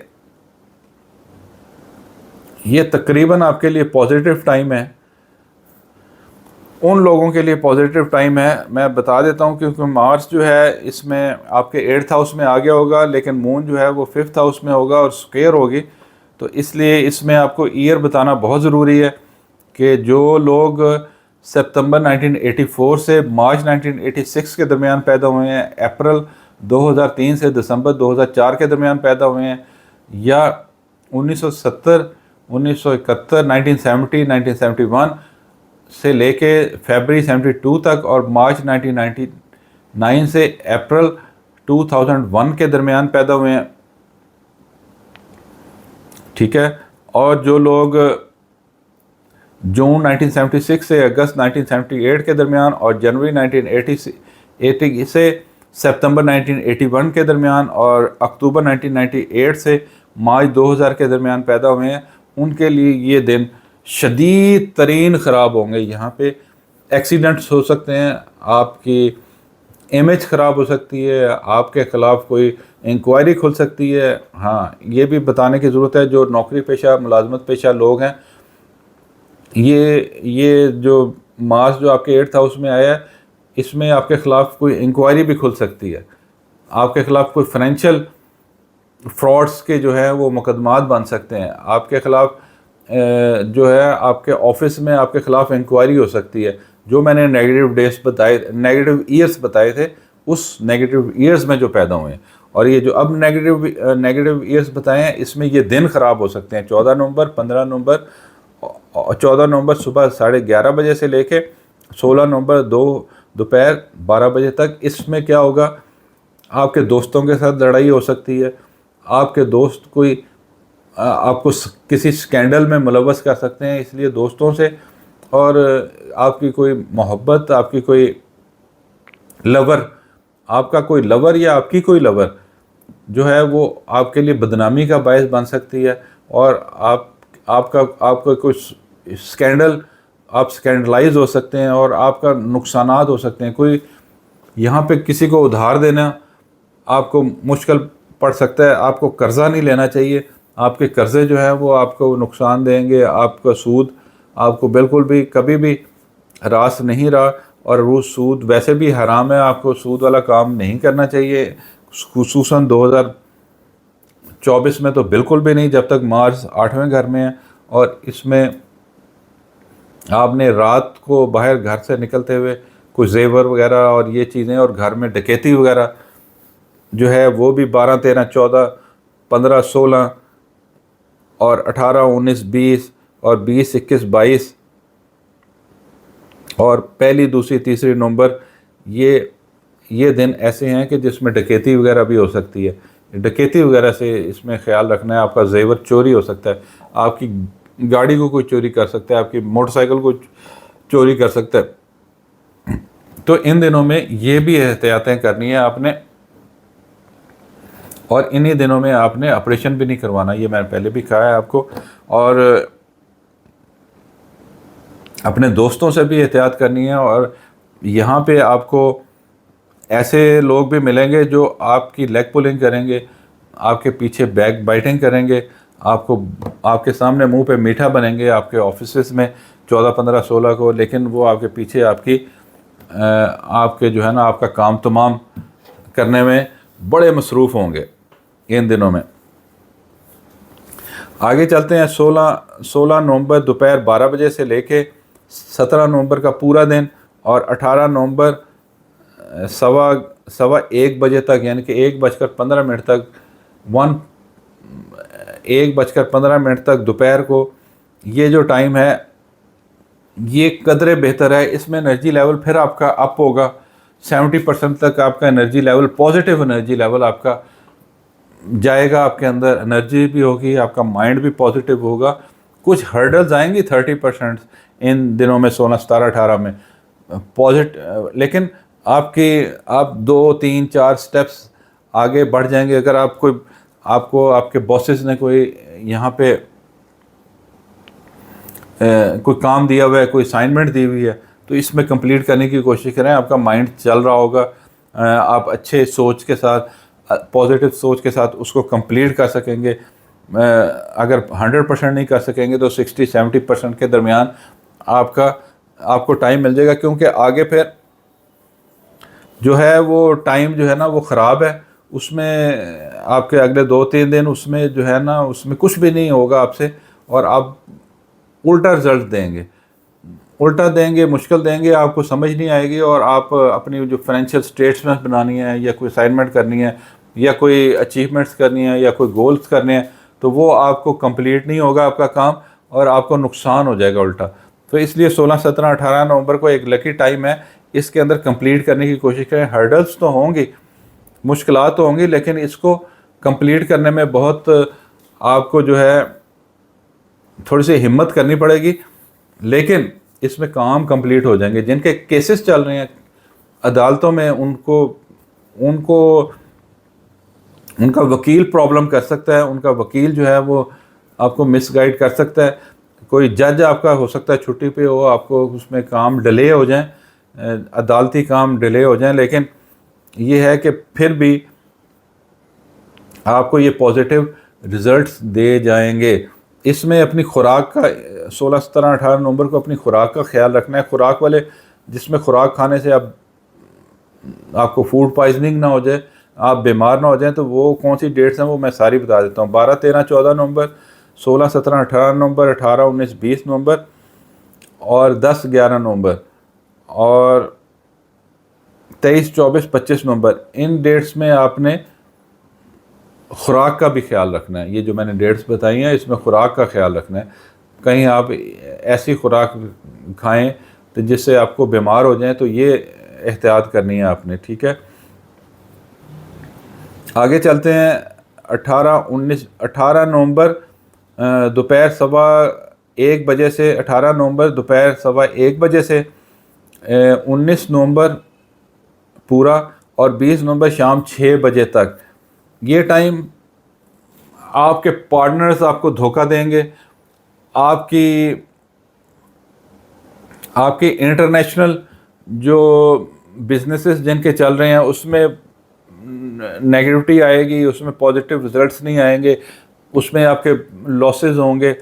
تقریباً آپ کے لیے پازیٹیو ٹائم ہے۔ ان لوگوں کے لیے پازیٹیو ٹائم ہے، میں بتا دیتا ہوں، کیونکہ مارس جو ہے اس میں آپ کے 8th ہاؤس میں آ گیا ہوگا، لیکن مون جو ہے وہ 5th ہاؤس میں ہوگا اور سکوئر ہوگی، تو اس لیے اس میں آپ کو ایئر بتانا بہت ضروری ہے کہ جو لوگ ستمبر 1984 سے مارچ 1986 کے درمیان پیدا ہوئے ہیں، اپریل 2003 سے دسمبر 2004 کے درمیان پیدا ہوئے ہیں، یا 1970، 1971، 1970، 1971 سے لے کے فیبری 72 تک، اور مارچ 1999 سے اپریل 2001 کے درمیان پیدا ہوئے ہیں، ٹھیک ہے۔ اور جو لوگ جون 1976 سے اگست 1978 کے درمیان، اور جنوری 1980 سے ستمبر 1981 کے درمیان، اور اکتوبر 1998 سے مارچ 2000 کے درمیان پیدا ہوئے ہیں، ان کے لیے یہ دن شدید ترین خراب ہوں گے۔ یہاں پہ ایکسیڈنٹس ہو سکتے ہیں، آپ کی امیج خراب ہو سکتی ہے، آپ کے خلاف کوئی انکوائری کھل سکتی ہے۔ ہاں، یہ بھی بتانے کی ضرورت ہے، جو نوکری پیشہ ملازمت پیشہ لوگ ہیں، یہ جو مارس جو آپ کے 8th ہاؤس میں آیا ہے، اس میں آپ کے خلاف کوئی انکوائری بھی کھل سکتی ہے، آپ کے خلاف کوئی فائنینشیل فراڈس کے جو ہے وہ مقدمات بن سکتے ہیں، آپ کے خلاف جو ہے آپ کے آفس میں آپ کے خلاف انکوائری ہو سکتی ہے۔ جو میں نے نیگیٹو ایئرس بتائے تھے، اس نیگیٹو ایئرس میں جو پیدا ہوئے ہیں، اور یہ جو اب نیگیٹو ایئرس بتائے ہیں، اس میں یہ دن خراب ہو سکتے ہیں۔ 14 نومبر، 15 نومبر، 14 نومبر صبح 11:30 بجے سے لے کے 16 نومبر دوپہر 12 بجے تک۔ اس میں کیا ہوگا، آپ کے دوستوں کے ساتھ لڑائی ہو سکتی ہے، آپ کے دوست آپ کو کسی سکینڈل میں ملوث کر سکتے ہیں، اس لیے دوستوں سے، اور آپ کی کوئی محبت، آپ کی کوئی لور، آپ کا کوئی لور یا آپ کی کوئی لور جو ہے وہ آپ کے لیے بدنامی کا باعث بن سکتی ہے، اور آپ کا کوئی سکینڈل، آپ سکینڈلائز ہو سکتے ہیں، اور آپ کا نقصانات ہو سکتے ہیں۔ کوئی یہاں پہ کسی کو ادھار دینا آپ کو مشکل پڑ سکتا ہے، آپ کو قرضہ نہیں لینا چاہیے، آپ کے قرضے جو ہیں وہ آپ کو نقصان دیں گے، آپ کا سود آپ کو بالکل بھی کبھی بھی راس نہیں رہا، اور وہ سود ویسے بھی حرام ہے، آپ کو سود والا کام نہیں کرنا چاہیے، خصوصاً 2024 میں تو بالکل بھی نہیں، جب تک مارس 8ویں گھر میں ہے، اور اس میں آپ نے رات کو باہر گھر سے نکلتے ہوئے کوئی زیور وغیرہ اور یہ چیزیں، اور گھر میں ڈکیتی وغیرہ جو ہے وہ بھی 12، 13، 14، 15، 16 اور 18، 19، 20 اور 20, 21, 22 اور پہلی، دوسری، تیسری نومبر، یہ دن ایسے ہیں کہ جس میں ڈکیتی وغیرہ بھی ہو سکتی ہے. ڈکیتی وغیرہ سے اس میں خیال رکھنا ہے. آپ کا زیور چوری ہو سکتا ہے، آپ کی گاڑی کو کوئی چوری کر سکتا ہے، آپ کی موٹر سائیکل کو چوری کر سکتا ہے. تو ان دنوں میں یہ بھی احتیاطیں کرنی ہے آپ نے، اور انہی دنوں میں آپ نے آپریشن بھی نہیں کروانا. یہ میں نے پہلے بھی کہا ہے آپ کو. اور اپنے دوستوں سے بھی احتیاط کرنی ہے. اور یہاں پہ آپ کو ایسے لوگ بھی ملیں گے جو آپ کی لیگ پولنگ کریں گے، آپ کے پیچھے بیک بائٹنگ کریں گے، آپ کے سامنے منہ پہ میٹھا بنیں گے آپ کے آفیسز میں 14، 15، 16 کو، لیکن وہ آپ کے پیچھے آپ کے جو ہے نا آپ کا کام تمام کرنے میں بڑے مصروف ہوں گے ان دنوں میں. آگے چلتے ہیں. 16 نومبر دوپہر 12 بجے سے لے کے 17 نومبر کا پورا دن، اور 18 نومبر 1:15 بجے تک، یعنی کہ 1:15 تک 1:15 تک دوپہر کو، یہ جو ٹائم ہے یہ قدرے بہتر ہے. اس میں انرجی لیول پھر آپ کا اپ ہوگا. 70% تک آپ کا energy level, positive energy level آپ کا جائے گا. آپ کے اندر انرجی بھی ہوگی، آپ کا مائنڈ بھی پازیٹیو ہوگا. کچھ ہرڈلز آئیں گی 30% ان دنوں میں، 16، 17، 18 میں لیکن آپ 2، 3، 4 سٹیپس آگے بڑھ جائیں گے. اگر آپ کو آپ کے باسز نے کوئی یہاں پہ کوئی کام دیا ہوا ہے، کوئی اسائنمنٹ دی ہوئی ہے، تو اس میں کمپلیٹ کرنے کی کوشش کریں. آپ کا مائنڈ چل رہا ہوگا، آپ اچھے سوچ کے ساتھ، پازیٹیو سوچ کے ساتھ اس کو کمپلیٹ کر سکیں گے. اگر 100% نہیں کر سکیں گے تو 60، 70% کے درمیان آپ کو ٹائم مل جائے گا. کیونکہ آگے پھر جو ہے وہ ٹائم جو ہے نا وہ خراب ہے. اس میں آپ کے اگلے 2-3 دن اس میں جو ہے نا اس میں کچھ بھی نہیں ہوگا آپ سے، اور آپ الٹا رزلٹ دیں گے، مشکل دیں گے، آپ کو سمجھ نہیں آئے گی. اور آپ اپنی جو فائنینشیل اسٹیٹمنٹ بنانی ہے، یا کوئی اسائنمنٹ کرنی ہے، یا کوئی اچیومنٹس کرنی ہے، یا کوئی گولز کرنے ہیں، تو وہ آپ کو کمپلیٹ نہیں ہوگا آپ کا کام، اور آپ کو نقصان ہو جائے گا الٹا. تو اس لیے 16، 17، 18 نومبر کو ایک لکی ٹائم ہے. اس کے اندر کمپلیٹ کرنے کی کوشش کریں. ہرڈلز تو ہوں گی، مشکلات تو ہوں گی، لیکن اس کو کمپلیٹ کرنے میں بہت آپ کو جو ہے تھوڑی سی ہمت کرنی پڑے گی. لیکن اس میں کام کمپلیٹ ہو جائیں گے. جن کے کیسز چل رہے ہیں عدالتوں میں، ان کا وکیل پرابلم کر سکتا ہے. ان کا وکیل جو ہے وہ آپ کو مس گائیڈ کر سکتا ہے. کوئی جج آپ کا ہو سکتا ہے چھٹی پہ ہو، آپ کو اس میں کام ڈیلے ہو جائیں، عدالتی کام ڈیلے ہو جائیں. لیکن یہ ہے کہ پھر بھی آپ کو یہ پازیٹیو رزلٹس دے جائیں گے. اس میں اپنی خوراک کا 16، 17، 18 نومبر کو اپنی خوراک کا خیال رکھنا ہے. خوراک والے، جس میں خوراک کھانے سے آپ کو فوڈ پوائزننگ نہ ہو جائے، آپ بیمار نہ ہو جائیں، تو وہ کون سی ڈیٹس ہیں وہ میں ساری بتا دیتا ہوں. 12، 13، 14 نومبر، 16، 17، 18 نومبر، 18، 19، 20 نومبر، اور 10، 11 نومبر، اور 23، 24، 25 نومبر. ان ڈیٹس میں آپ نے خوراک کا بھی خیال رکھنا ہے. یہ جو میں نے ڈیٹس بتائی ہیں اس میں خوراک کا خیال رکھنا ہے. کہیں آپ ایسی خوراک کھائیں تو جس سے آپ کو بیمار ہو جائیں، تو یہ احتیاط کرنی ہے آپ نے. ٹھیک ہے، آگے چلتے ہیں. 18 نومبر دوپہر 1:15 بجے سے، 18 نومبر دوپہر 1:15 بجے سے، 19 نومبر پورا، اور 20 نومبر شام 6 بجے تک. یہ ٹائم آپ کے پارٹنرز آپ کو دھوکہ دیں گے. آپ کی انٹرنیشنل جو بزنسز جن کے چل رہے ہیں اس میں نیگیٹیوٹی آئے گی، اس میں پازیٹیو رزلٹس نہیں آئیں گے، اس میں آپ کے لاسز ہوں گے،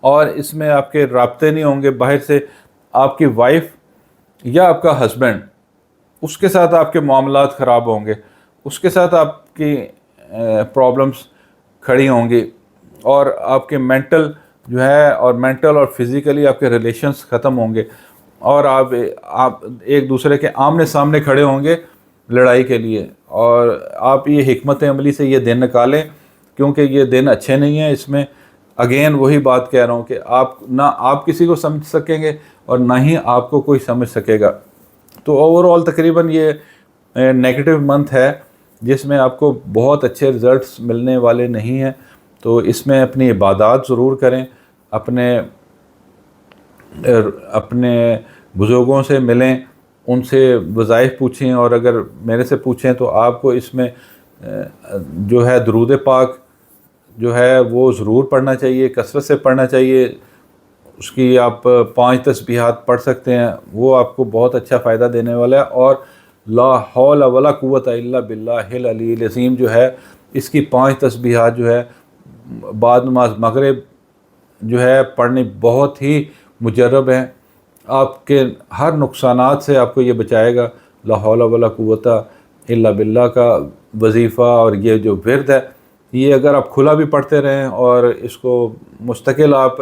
اور اس میں آپ کے رابطے نہیں ہوں گے باہر سے. آپ کی وائف یا آپ کا ہسبینڈ، اس کے ساتھ آپ کے معاملات خراب ہوں گے، اس کے ساتھ آپ کی پرابلمس کھڑی ہوں گی، اور آپ کے مینٹل جو ہے، اور مینٹل اور فزیکلی آپ کے ریلیشنز ختم ہوں گے، اور آپ ایک دوسرے کے آمنے سامنے کھڑے ہوں گے لڑائی کے لیے. اور آپ یہ حکمت عملی سے یہ دن نکالیں، کیونکہ یہ دن اچھے نہیں ہیں. اس میں اگین وہی بات کہہ رہا ہوں کہ آپ نہ آپ کسی کو سمجھ سکیں گے اور نہ ہی آپ کو کوئی سمجھ سکے گا. تو اوور آل تقریباً یہ نیگیٹو منتھ ہے جس میں آپ کو بہت اچھے رزلٹس ملنے والے نہیں ہیں. تو اس میں اپنی عبادات ضرور کریں, اپنے بزرگوں سے ملیں, ان سے وظائف پوچھیں, اور اگر میرے سے پوچھیں تو آپ کو اس میں جو ہے درود پاک جو ہے وہ ضرور پڑھنا چاہیے, کثرت سے پڑھنا چاہیے. اس کی آپ 5 تسبیحات پڑھ سکتے ہیں, وہ آپ کو بہت اچھا فائدہ دینے والا ہے. اور لا حول ولا قوت الا باللہ العلی العظیم جو ہے, اس کی 5 تسبیحات جو ہے بعد نماز مغرب جو ہے پڑھنی بہت ہی مجرب ہیں. آپ کے ہر نقصانات سے آپ کو یہ بچائے گا. لا حول ولا قوت الا باللہ کا وظیفہ اور یہ جو ورد ہے, یہ اگر آپ کھلا بھی پڑھتے رہیں اور اس کو مستقل آپ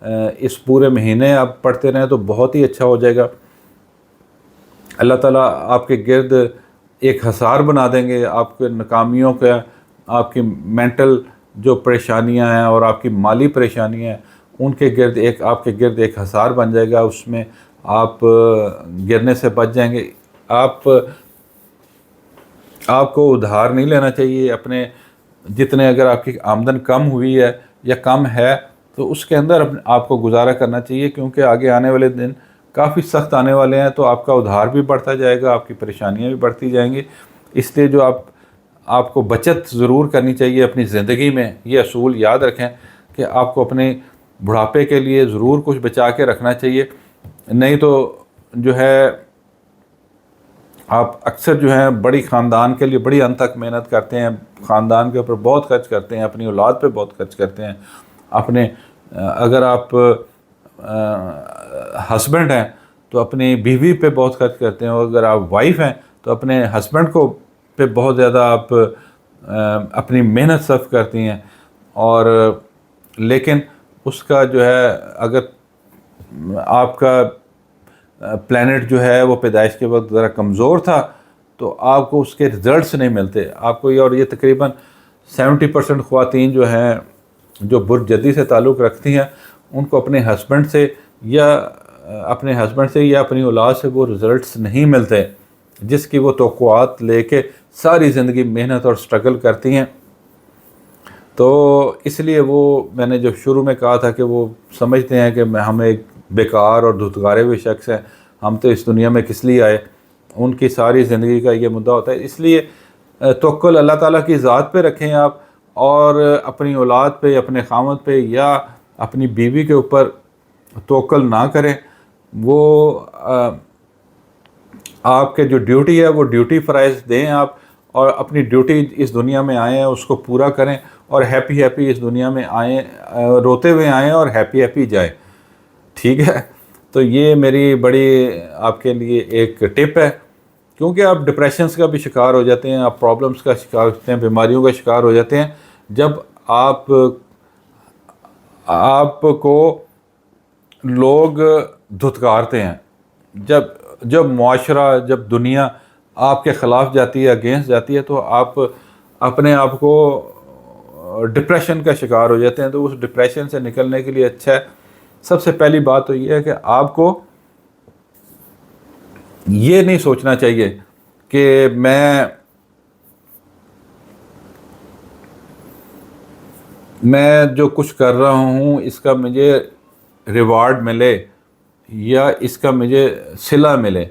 اس پورے مہینے آپ پڑھتے رہیں تو بہت ہی اچھا ہو جائے گا. اللہ تعالیٰ آپ کے گرد ایک حصار بنا دیں گے. آپ کے ناکامیوں کا, آپ کی مینٹل جو پریشانیاں ہیں اور آپ کی مالی پریشانیاں ہیں, ان کے گرد آپ کے گرد ایک حصار بن جائے گا. اس میں آپ گرنے سے بچ جائیں گے. آپ کو ادھار نہیں لینا چاہیے. اپنے جتنے اگر آپ کی آمدن کم ہوئی ہے یا کم ہے تو اس کے اندر آپ کو گزارا کرنا چاہیے, کیونکہ آگے آنے والے دن کافی سخت آنے والے ہیں. تو آپ کا ادھار بھی بڑھتا جائے گا, آپ کی پریشانیاں بھی بڑھتی جائیں گی. اس لیے جو آپ کو بچت ضرور کرنی چاہیے اپنی زندگی میں. یہ اصول یاد رکھیں کہ آپ کو اپنے بڑھاپے کے لیے ضرور کچھ بچا کے رکھنا چاہیے. نہیں تو جو ہے آپ اکثر جو ہیں بڑی خاندان کے لیے بڑی انت تک محنت کرتے ہیں, خاندان کے اوپر بہت خرچ کرتے ہیں, اپنی اولاد پہ بہت خرچ کرتے ہیں. اگر آپ ہسبینڈ ہیں تو اپنی بیوی پہ بہت خرچ کرتے ہیں, اور اگر آپ وائف ہیں تو اپنے ہسبینڈ کو پہ بہت زیادہ آپ اپنی محنت صرف کرتی ہیں. اور لیکن اس کا جو ہے اگر آپ کا پلینٹ جو ہے وہ پیدائش کے وقت ذرا کمزور تھا تو آپ کو اس کے رزلٹس نہیں ملتے آپ کو. اور یہ تقریباً 70% خواتین جو ہیں جو برج جدی سے تعلق رکھتی ہیں, ان کو اپنے ہسبینڈ سے یا اپنی اولاد سے وہ رزلٹس نہیں ملتے جس کی وہ توقعات لے کے ساری زندگی محنت اور سٹرگل کرتی ہیں. تو اس لیے میں نے جو شروع میں کہا تھا کہ وہ سمجھتے ہیں کہ ہم ایک بیکار اور دھتکارے ہوئے شخص ہیں, ہم تو اس دنیا میں کس لیے آئے. ان کی ساری زندگی کا یہ مدعا ہوتا ہے. اس لیے توکل اللہ تعالیٰ کی ذات پہ رکھیں آپ, اور اپنی اولاد پہ, اپنے خامد پہ یا اپنی بیوی کے اوپر توکل نہ کریں. وہ آپ کے جو ڈیوٹی ہے وہ ڈیوٹی فرائض دیں آپ, اور اپنی ڈیوٹی اس دنیا میں آئیں اس کو پورا کریں, اور ہیپی اس دنیا میں آئیں, روتے ہوئے آئیں اور ہیپی جائیں. ٹھیک ہے, تو یہ میری بڑی آپ کے لیے ایک ٹپ ہے, کیونکہ آپ ڈپریشنز کا بھی شکار ہو جاتے ہیں, آپ پرابلمس کا شکار ہوتے ہیں, بیماریوں کا شکار ہو جاتے ہیں جب آپ کو لوگ دھتکارتے ہیں. جب معاشرہ, جب دنیا آپ کے خلاف جاتی ہے, اگینسٹ جاتی ہے, تو آپ اپنے آپ کو ڈپریشن کا شکار ہو جاتے ہیں. تو اس ڈپریشن سے نکلنے کے لیے اچھا ہے, سب سے پہلی بات تو یہ ہے کہ آپ کو یہ نہیں سوچنا چاہیے کہ میں جو کچھ کر رہا ہوں اس کا مجھے ریوارڈ ملے یا اس کا مجھے صلہ ملے.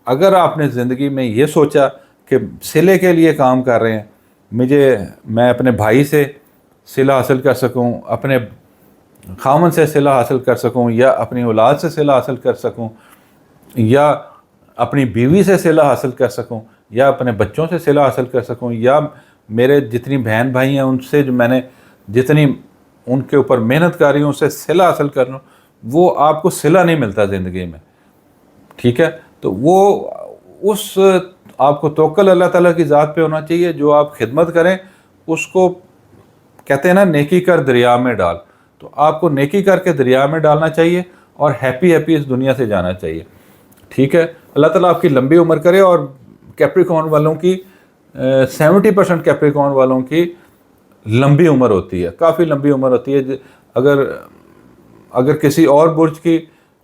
اگر آپ نے زندگی میں یہ سوچا کہ صلے کے لیے کام کر رہے ہیں, میں اپنے بھائی سے صلہ حاصل کر سکوں, اپنے خامن سے صلہ حاصل کر سکوں, یا اپنی اولاد سے صلہ حاصل کر سکوں, یا اپنی بیوی سے صلہ حاصل کر سکوں, یا اپنے بچوں سے صلہ حاصل کر سکوں, یا میرے جتنی بہن بھائی ہیں ان سے جو میں نے جتنی ان کے اوپر محنت کر رہی ہوں اس سے صلہ حاصل کر لوں, وہ آپ کو صلہ نہیں ملتا زندگی میں. ٹھیک ہے, تو وہ آپ کو توکل اللہ تعالیٰ کی ذات پہ ہونا چاہیے. جو آپ خدمت کریں اس کو کہتے ہیں نا نیکی کر دریا میں ڈال, تو آپ کو نیکی کر کے دریا میں ڈالنا چاہیے اور ہیپی اس دنیا سے جانا چاہیے. ٹھیک ہے, اللہ تعالیٰ آپ کی لمبی عمر کرے. اور کیپریکارن والوں کی 70% کیپریکارن والوں کی لمبی عمر ہوتی ہے, کافی لمبی عمر ہوتی ہے. اگر کسی اور برج کی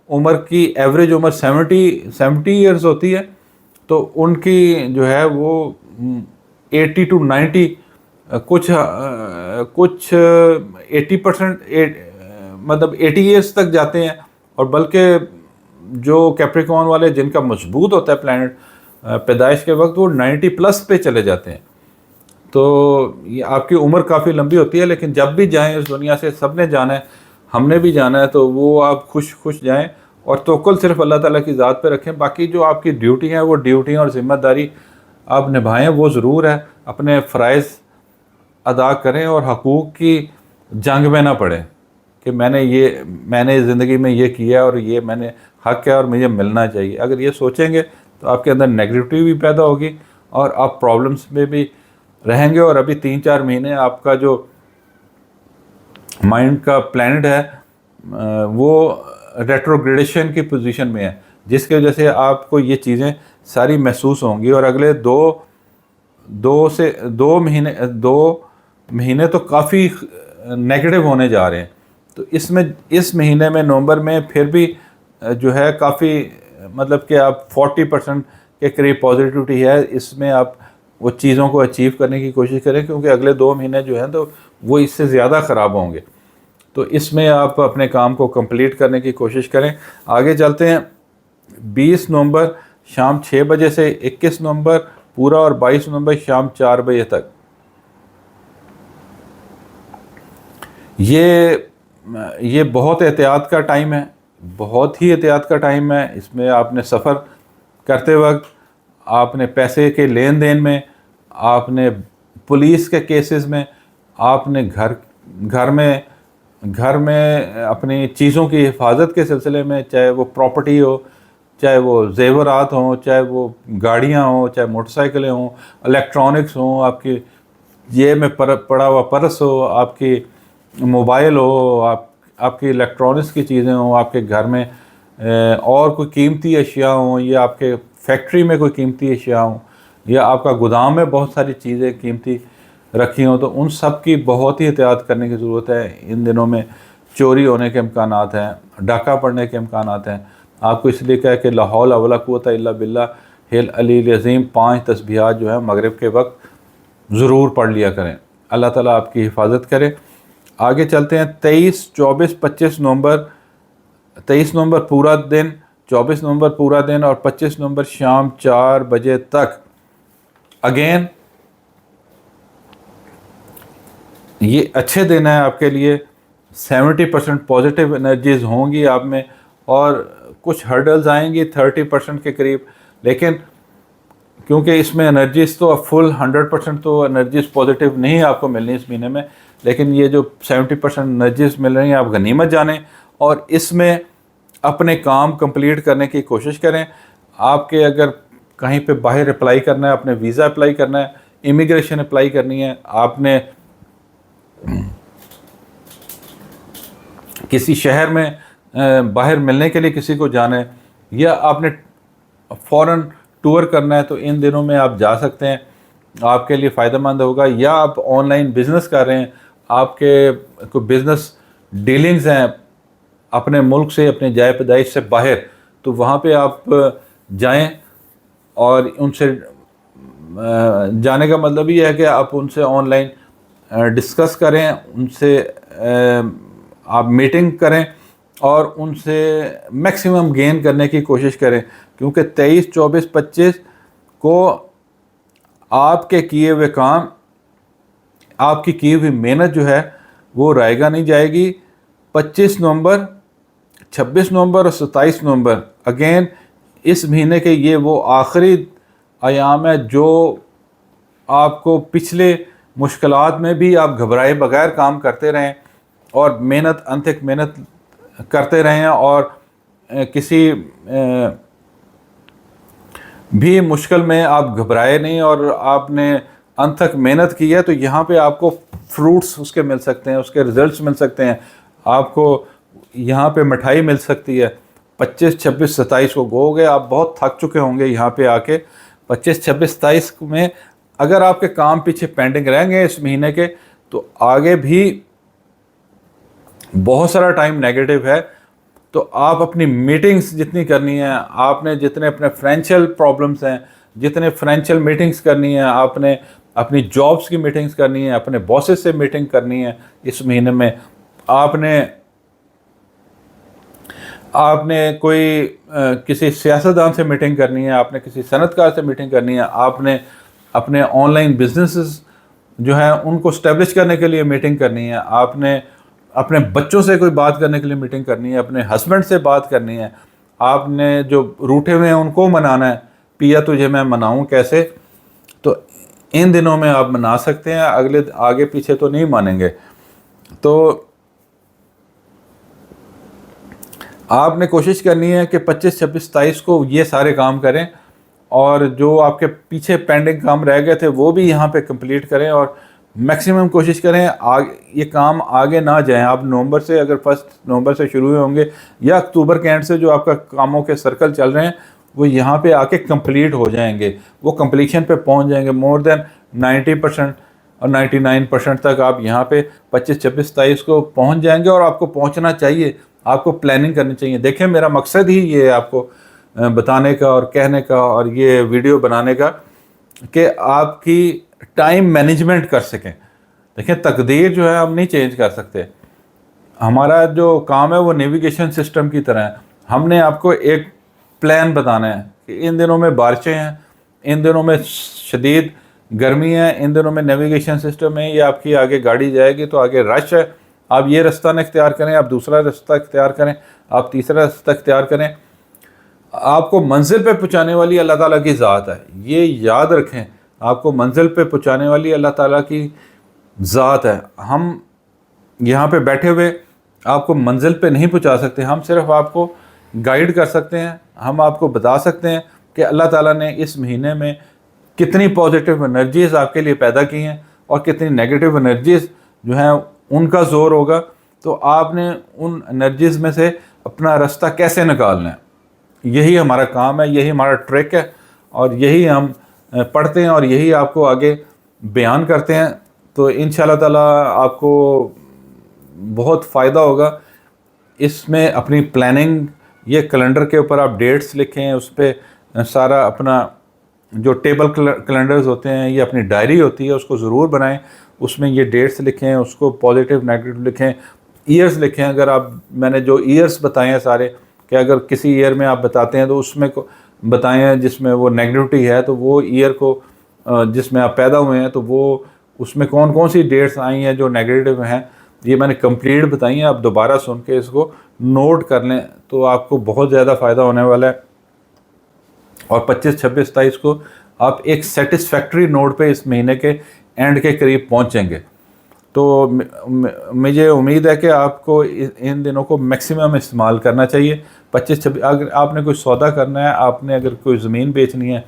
عمر کی ایوریج عمر 70 ایئرز ہوتی ہے تو ان کی جو ہے وہ 80 to 90 کچھ 80%، مطلب 80 ایئرس تک جاتے ہیں، اور بلکہ جو کیپریکون والے جن کا مضبوط ہوتا ہے پلانٹ پیدائش کے وقت، وہ 90+ پہ چلے جاتے ہیں. تو یہ آپ کی عمر کافی لمبی ہوتی ہے، لیکن جب بھی جائیں اس دنیا سے، سب نے جانا ہے، ہم نے بھی جانا ہے، تو وہ آپ خوش جائیں اور توکل صرف اللہ تعالیٰ کی ذات پہ رکھیں. باقی جو آپ کی ڈیوٹی ہیں، وہ ڈیوٹی اور ذمہ داری آپ نبھائیں، وہ ضرور ہے. اپنے فرائض ادا کریں اور حقوق کی جنگ میں نہ پڑیں کہ میں نے زندگی میں یہ کیا اور یہ میں نے حق ہے اور مجھے ملنا چاہیے. اگر یہ سوچیں گے تو آپ کے اندر نیگیٹیوٹی بھی پیدا ہوگی اور آپ پرابلمس میں بھی رہیں گے. اور ابھی 3-4 مہینے آپ کا جو مائنڈ کا پلانٹ ہے وہ ریٹروگریڈیشن کی پوزیشن میں ہے، جس کی وجہ سے آپ کو یہ چیزیں ساری محسوس ہوں گی. اور اگلے دو مہینے تو کافی نیگیٹو ہونے جا رہے ہیں. تو اس مہینے میں نومبر میں پھر بھی جو ہے کافی، مطلب کہ آپ 40% کے قریب پازیٹیوٹی ہے. اس میں آپ وہ چیزوں کو اچیو کرنے کی کوشش کریں، کیونکہ اگلے 2 مہینے جو ہیں تو وہ اس سے زیادہ خراب ہوں گے. تو اس میں آپ اپنے کام کو کمپلیٹ کرنے کی کوشش کریں. آگے چلتے ہیں. 20 نومبر شام 6 بجے سے 21 نومبر پورا اور 22 نومبر شام 4 بجے تک، یہ بہت احتیاط کا ٹائم ہے، بہت ہی احتیاط کا ٹائم ہے. اس میں آپ نے سفر کرتے وقت، آپ نے پیسے کے لین دین میں، آپ نے پولیس کے کیسز میں، آپ نے گھر میں اپنی چیزوں کی حفاظت کے سلسلے میں، چاہے وہ پراپرٹی ہو، چاہے وہ زیورات ہوں، چاہے وہ گاڑیاں ہوں، چاہے موٹر سائیکلیں ہوں، الیکٹرانکس ہوں، آپ کی جیب میں پڑا ہوا پرس ہو، آپ کی موبائل ہو، آپ کی الیکٹرانکس کی چیزیں ہوں، آپ کے گھر میں اور کوئی قیمتی اشیاء ہوں، یا آپ کے فیکٹری میں کوئی قیمتی اشیاء ہوں، یا آپ کا گودام میں بہت ساری چیزیں قیمتی رکھی ہوں، تو ان سب کی بہت ہی احتیاط کرنے کی ضرورت ہے. ان دنوں میں چوری ہونے کے امکانات ہیں، ڈاکہ پڑنے کے امکانات ہیں. آپ کو اس لیے کہا کہ لا حول ولا قوت الا باللہ العلی العظیم 5 تسبیحات جو ہیں مغرب کے وقت ضرور پڑھ لیا کریں. اللہ تعالیٰ آپ کی حفاظت کرے. آگے چلتے ہیں. 23، 24، 25 نومبر. 23 نومبر پورا دن، 24 نومبر پورا دن اور 25 نومبر شام 4 بجے تک. اگین یہ اچھے دن ہیں آپ کے لیے. 70% پازیٹیو انرجیز ہوں گی آپ میں، اور کچھ ہرڈلز آئیں گی 30% کے قریب. لیکن کیونکہ اس میں انرجیز تو فل 100% تو انرجیز پازیٹیو نہیں آپ کو ملنی اس مہینے میں، لیکن یہ جو 70% انرجیز مل رہی ہیں آپ غنیمت جانیں، اور اس میں اپنے کام کمپلیٹ کرنے کی کوشش کریں. آپ کے اگر کہیں پہ باہر اپلائی کرنا ہے، اپنے ویزا اپلائی کرنا ہے، امیگریشن اپلائی کرنی ہے، آپ نے کسی شہر میں باہر ملنے کے لیے کسی کو جانا ہے، یا آپ نے فوراً ٹور کرنا ہے، تو ان دنوں میں آپ جا سکتے ہیں، آپ کے لیے فائدہ مند ہوگا. یا آپ آن لائن بزنس کر رہے ہیں، آپ کے کوئی بزنس ڈیلنگز ہیں اپنے ملک سے، اپنے جائے پیدائش سے باہر، تو وہاں پہ آپ جائیں. اور ان سے جانے کا مطلب یہ ہے کہ آپ ان سے آن لائن ڈسکس کریں، ان سے آپ میٹنگ کریں اور ان سے میکسیمم گین کرنے کی کوشش کریں. کیونکہ 23، 24، 25 کو آپ کے کیے ہوئے کام، آپ کی کی ہوئی محنت جو ہے وہ رائیگاں نہیں جائے گی. 25 نومبر، 26 نومبر اور 27 نومبر اگین اس مہینے کے یہ وہ آخری ایام ہے جو آپ کو پچھلے مشکلات میں بھی آپ گھبرائے بغیر کام کرتے رہیں اور انتھک محنت کرتے رہیں، اور کسی بھی مشکل میں آپ گھبرائے نہیں اور آپ نے انتھک محنت کی ہے، تو یہاں پہ آپ کو فروٹس اس کے مل سکتے ہیں، اس کے ریزلٹس مل سکتے ہیں. آپ کو یہاں پہ مٹھائی مل سکتی ہے. 25، 26، 27 کو گو گے آپ بہت تھک چکے ہوں گے یہاں پہ آ کے. 25، 26، 27 میں اگر آپ کے کام پیچھے پینڈنگ رہیں گے اس مہینے کے، تو آگے بھی بہت سارا ٹائم نیگیٹو ہے. تو آپ اپنی میٹنگز جتنی کرنی ہیں, آپ نے جتنے اپنے فائنینشیل پرابلمس ہیں, جتنے فائنینشیل میٹنگز کرنی ہیں, آپ نے اپنی جابس کی میٹنگز کرنی ہیں, اپنے باسز سے میٹنگ کرنی ہے اس مہینے میں, آپ نے کوئی کسی سیاستدان سے میٹنگ کرنی ہے, آپ نے کسی صنعت کار سے میٹنگ کرنی ہے, آپ نے اپنے آن لائن بزنسز جو ہیں ان کو اسٹیبلش کرنے کے لیے میٹنگ کرنی ہے, آپ نے اپنے بچوں سے کوئی بات کرنے کے لیے میٹنگ کرنی ہے, اپنے ہسبینڈ سے بات کرنی ہے, آپ نے جو روٹھے ہوئے ہیں ان کو منانا ہے, پیا تجھے میں مناؤں کیسے. تو ان دنوں میں آپ منا سکتے ہیں, آگے پیچھے تو نہیں مانیں گے. تو آپ نے کوشش کرنی ہے کہ 25 26 27 کو یہ سارے کام کریں, اور جو آپ کے پیچھے پینڈنگ کام رہ گئے تھے وہ بھی یہاں پہ کمپلیٹ کریں, اور میکسیمم کوشش کریں یہ کام آگے نہ جائیں. آپ نومبر سے, اگر 1 نومبر سے شروع ہوئے ہوں گے یا اکتوبر کے اینڈ سے جو آپ کا کاموں کے سرکل چل رہے ہیں وہ یہاں پہ آ کے کمپلیٹ ہو جائیں گے, وہ کمپلیشن پہ پہنچ جائیں گے. مور دین 90% اور 99% تک آپ یہاں پہ 25 26 27 کو پہنچ جائیں گے, اور آپ کو پہنچنا چاہیے, آپ کو پلاننگ کرنی چاہیے. دیکھیں میرا مقصد ہی یہ ہے آپ کو بتانے کا اور کہنے کا اور یہ ویڈیو بنانے کا کہ آپ کی ٹائم مینجمنٹ کر سکیں. دیکھیں تقدیر جو ہے ہم نہیں چینج کر سکتے, ہمارا جو کام ہے وہ نیویگیشن سسٹم کی طرح ہے. ہم نے آپ کو ایک پلان بتانا ہے کہ ان دنوں میں بارشیں ہیں, ان دنوں میں شدید گرمی ہے, ان دنوں میں نیویگیشن سسٹم ہے, یہ آپ کی آگے گاڑی جائے گی تو آگے رش ہے, آپ یہ رستہ نہ اختیار کریں, آپ دوسرا رستہ اختیار کریں, آپ تیسرا رستہ اختیار کریں. آپ کو منزل پہ پہنچانے والی اللہ تعالیٰ کی ذات ہے, یہ یاد رکھیں. آپ کو منزل پہ پہنچانے والی اللہ تعالیٰ کی ذات ہے. ہم یہاں پہ بیٹھے ہوئے آپ کو منزل پہ نہیں پہنچا سکتے, ہم صرف آپ کو گائیڈ کر سکتے ہیں, ہم آپ کو بتا سکتے ہیں کہ اللہ تعالیٰ نے اس مہینے میں کتنی پازیٹیو انرجیز آپ کے لیے پیدا کی ہیں اور کتنی نیگیٹو انرجیز جو ہیں ان کا زور ہوگا. تو آپ نے ان انرجیز میں سے اپنا رستہ کیسے نکالنا ہے, یہی ہمارا کام ہے, یہی ہمارا ٹریک ہے, اور یہی ہم پڑھتے ہیں اور یہی آپ کو آگے بیان کرتے ہیں. تو انشاءاللہ تعالیٰ آپ کو بہت فائدہ ہوگا اس میں. اپنی پلاننگ, یہ کیلنڈر کے اوپر آپ ڈیٹس لکھیں, اس پہ سارا اپنا جو ٹیبل کیلنڈرز ہوتے ہیں, یہ اپنی ڈائری ہوتی ہے, اس کو ضرور بنائیں, اس میں یہ ڈیٹس لکھیں, اس کو پازیٹیو نیگیٹو لکھیں, ایئرز لکھیں. اگر آپ, میں نے جو ایئرز بتائے ہیں سارے, کہ اگر کسی ایئر میں آپ بتاتے ہیں تو اس میں بتائیں جس میں وہ نیگیٹیوٹی ہے, تو وہ ایئر کو جس میں آپ پیدا ہوئے ہیں تو وہ اس میں کون کون سی ڈیٹس آئی ہیں جو نیگیٹو ہیں, یہ میں نے کمپلیٹ بتائی ہیں. آپ دوبارہ سن کے اس کو نوٹ کر لیں تو آپ کو بہت زیادہ فائدہ ہونے والا ہے. اور 25 26 27 کو آپ ایک سیٹسفیکٹری نوٹ پہ اس مہینے کے اینڈ کے قریب پہنچیں گے. تو مجھے امید ہے کہ آپ کو ان دنوں کو میکسیمم استعمال کرنا چاہیے. 25 26 اگر آپ نے کوئی سودا کرنا ہے, آپ نے اگر کوئی زمین بیچنی ہے,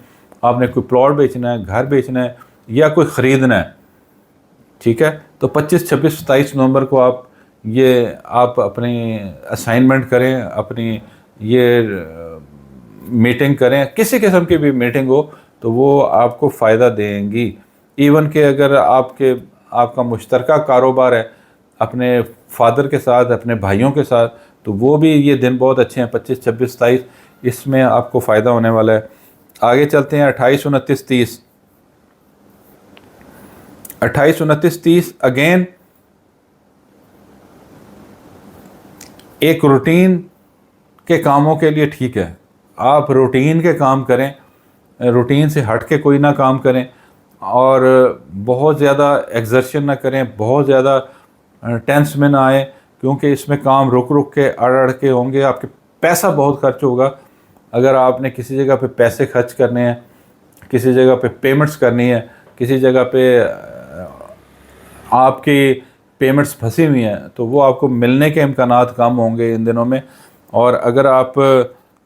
آپ نے کوئی پلاٹ بیچنا ہے, گھر بیچنا ہے یا کوئی خریدنا ہے, ٹھیک ہے, تو 25 26 27 نومبر کو آپ اپنی اسائنمنٹ کریں, اپنی یہ میٹنگ کریں, کسی قسم کی بھی میٹنگ ہو تو وہ آپ کو فائدہ دیں گی. ایون کہ اگر آپ کا مشترکہ کاروبار ہے اپنے فادر کے ساتھ, اپنے بھائیوں کے ساتھ, تو وہ بھی یہ دن بہت اچھے ہیں 25 26 27, اس میں آپ کو فائدہ ہونے والا ہے. آگے چلتے ہیں 28 29 30. 28 29 30 اگین ایک روٹین کے کاموں کے لیے ٹھیک ہے. آپ روٹین کے کام کریں, روٹین سے ہٹ کے کوئی نہ کام کریں, اور بہت زیادہ ایگزرشن نہ کریں, بہت زیادہ ٹینس میں نہ آئیں, کیونکہ اس میں کام رک رک کے اڑ کے ہوں گے. آپ کے پیسہ بہت خرچ ہوگا. اگر آپ نے کسی جگہ پہ پیسے خرچ کرنے ہیں, کسی جگہ پہ پیمنٹس کرنی ہے, کسی جگہ پہ آپ کی پیمنٹس پھنسی ہوئی ہیں, تو وہ آپ کو ملنے کے امکانات کم ہوں گے ان دنوں میں. اور اگر آپ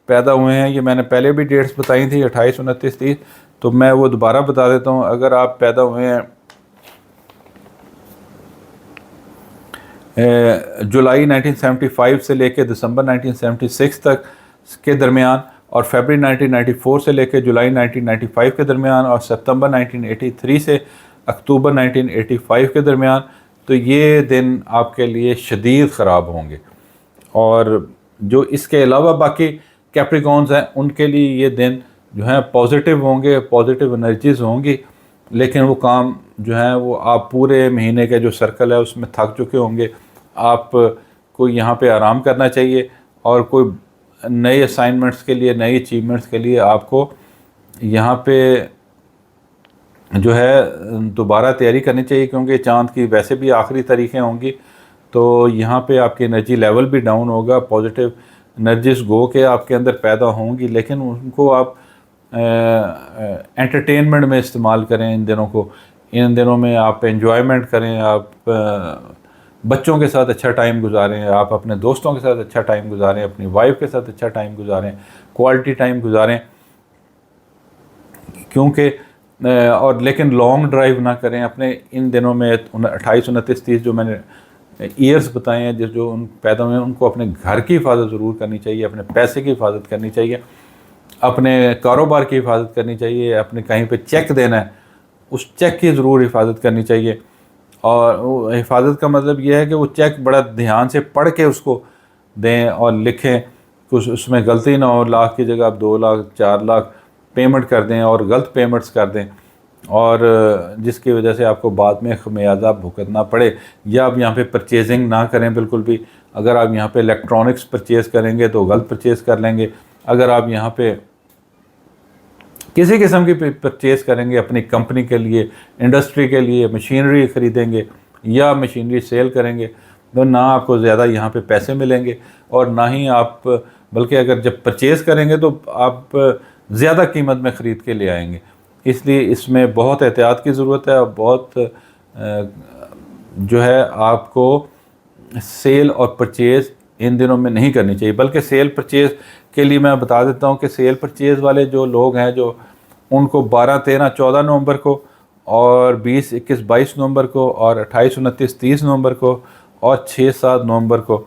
پیدا ہوئے ہیں, یہ میں نے پہلے بھی ڈیٹس بتائی تھی 28 29 30, تو میں وہ دوبارہ بتا دیتا ہوں. اگر آپ پیدا ہوئے ہیں جولائی 1975 سے لے کے دسمبر 1976 تک کے درمیان, اور فیبری 1994 سے لے کے جولائی 1995 کے درمیان, اور ستمبر 1983 سے اکتوبر 1985 کے درمیان, تو یہ دن آپ کے لیے شدید خراب ہوں گے. اور جو اس کے علاوہ باقی کیپریکونز ہیں ان کے لیے یہ دن جو ہیں پازیٹیو ہوں گے, پازیٹیو انرجیز ہوں گی, لیکن وہ کام جو ہیں وہ آپ پورے مہینے کا جو سرکل ہے اس میں تھک چکے ہوں گے. آپ کو یہاں پہ آرام کرنا چاہیے, اور کوئی نئے اسائنمنٹس کے لیے, نئی اچیومنٹس کے لیے آپ کو یہاں پہ جو ہے دوبارہ تیاری کرنی چاہیے, کیونکہ چاند کی ویسے بھی آخری تاریخیں ہوں گی, تو یہاں پہ آپ کی انرجی لیول بھی ڈاؤن ہوگا. پازیٹیو انرجیز گو کے آپ کے اندر پیدا ہوں گی, لیکن ان کو آپ انٹرٹینمنٹ میں استعمال کریں. ان دنوں میں آپ انجوائمنٹ کریں, آپ بچوں کے ساتھ اچھا ٹائم گزاریں, آپ اپنے دوستوں کے ساتھ اچھا ٹائم گزاریں, اپنی وائف کے ساتھ اچھا ٹائم گزاریں, کوالٹی ٹائم گزاریں. کیونکہ اور لیکن لانگ ڈرائیو نہ کریں اپنے ان دنوں میں. 28 29 30 جو میں نے ایئرس بتائے ہیں جو ان پیدا ہوئے ہیں, ان کو اپنے گھر کی حفاظت ضرور کرنی چاہیے, اپنے پیسے کی حفاظت کرنی چاہیے, اپنے کاروبار کی حفاظت کرنی چاہیے, اپنے کہیں پہ چیک دینا ہے اس چیک کی ضرور حفاظت کرنی چاہیے. اور حفاظت کا مطلب یہ ہے کہ وہ چیک بڑا دھیان سے پڑھ کے اس کو دیں اور لکھیں, کچھ اس میں غلطی نہ ہو. لاکھ کی جگہ آپ 2 لاکھ 4 لاکھ پیمنٹ کر دیں اور غلط پیمنٹس کر دیں, اور جس کی وجہ سے آپ کو بعد میں خمیازہ بھگتنا پڑے. یا آپ یہاں پہ پرچیزنگ نہ کریں بالکل بھی. اگر آپ یہاں پہ الیکٹرانکس پرچیز کریں گے تو غلط پرچیز کر لیں گے. اگر آپ یہاں پہ کسی قسم کی پرچیز کریں گے اپنی کمپنی کے لیے, انڈسٹری کے لیے, مشینری خریدیں گے یا مشینری سیل کریں گے, تو نہ آپ کو زیادہ یہاں پہ پیسے ملیں گے, اور نہ ہی آپ, بلکہ اگر جب پرچیز کریں گے تو آپ زیادہ قیمت میں خرید کے لے آئیں گے. اس لیے اس میں بہت احتیاط کی ضرورت ہے, اور بہت جو ہے آپ کو سیل اور پرچیز ان دنوں میں نہیں کرنی چاہیے. بلکہ سیل پرچیز کے لیے میں بتا دیتا ہوں کہ سیل پرچیز والے جو لوگ ہیں, جو ان کو 12 13 14 نومبر کو, اور 20 21 22 نومبر کو, اور 28 29 30 نومبر کو, اور 6 7 نومبر کو,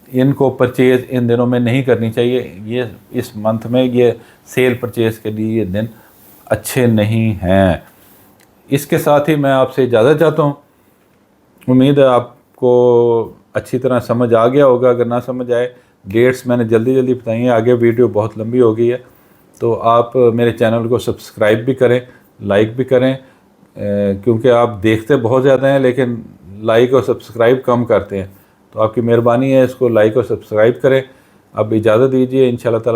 ان کو پرچیز ان دنوں میں نہیں کرنی چاہیے. یہ اس منتھ میں یہ سیل پرچیز کے لیے یہ دن اچھے نہیں ہیں. اس کے ساتھ ہی میں آپ سے اجازت چاہتا ہوں. امید ہے آپ کو اچھی طرح سمجھ آ گیا ہوگا. اگر نہ سمجھ آئے, ڈیٹس میں نے جلدی بتائی ہیں, آگے ویڈیو بہت لمبی ہو گئی ہے, تو آپ میرے چینل کو سبسکرائب بھی کریں, لائک بھی کریں, کیونکہ آپ دیکھتے بہت زیادہ ہیں لیکن لائک اور سبسکرائب کم کرتے ہیں. تو آپ کی مہربانی ہے, اس کو لائک اور سبسکرائب کریں. اب اجازت دیجیے, انشاءاللہ تعالی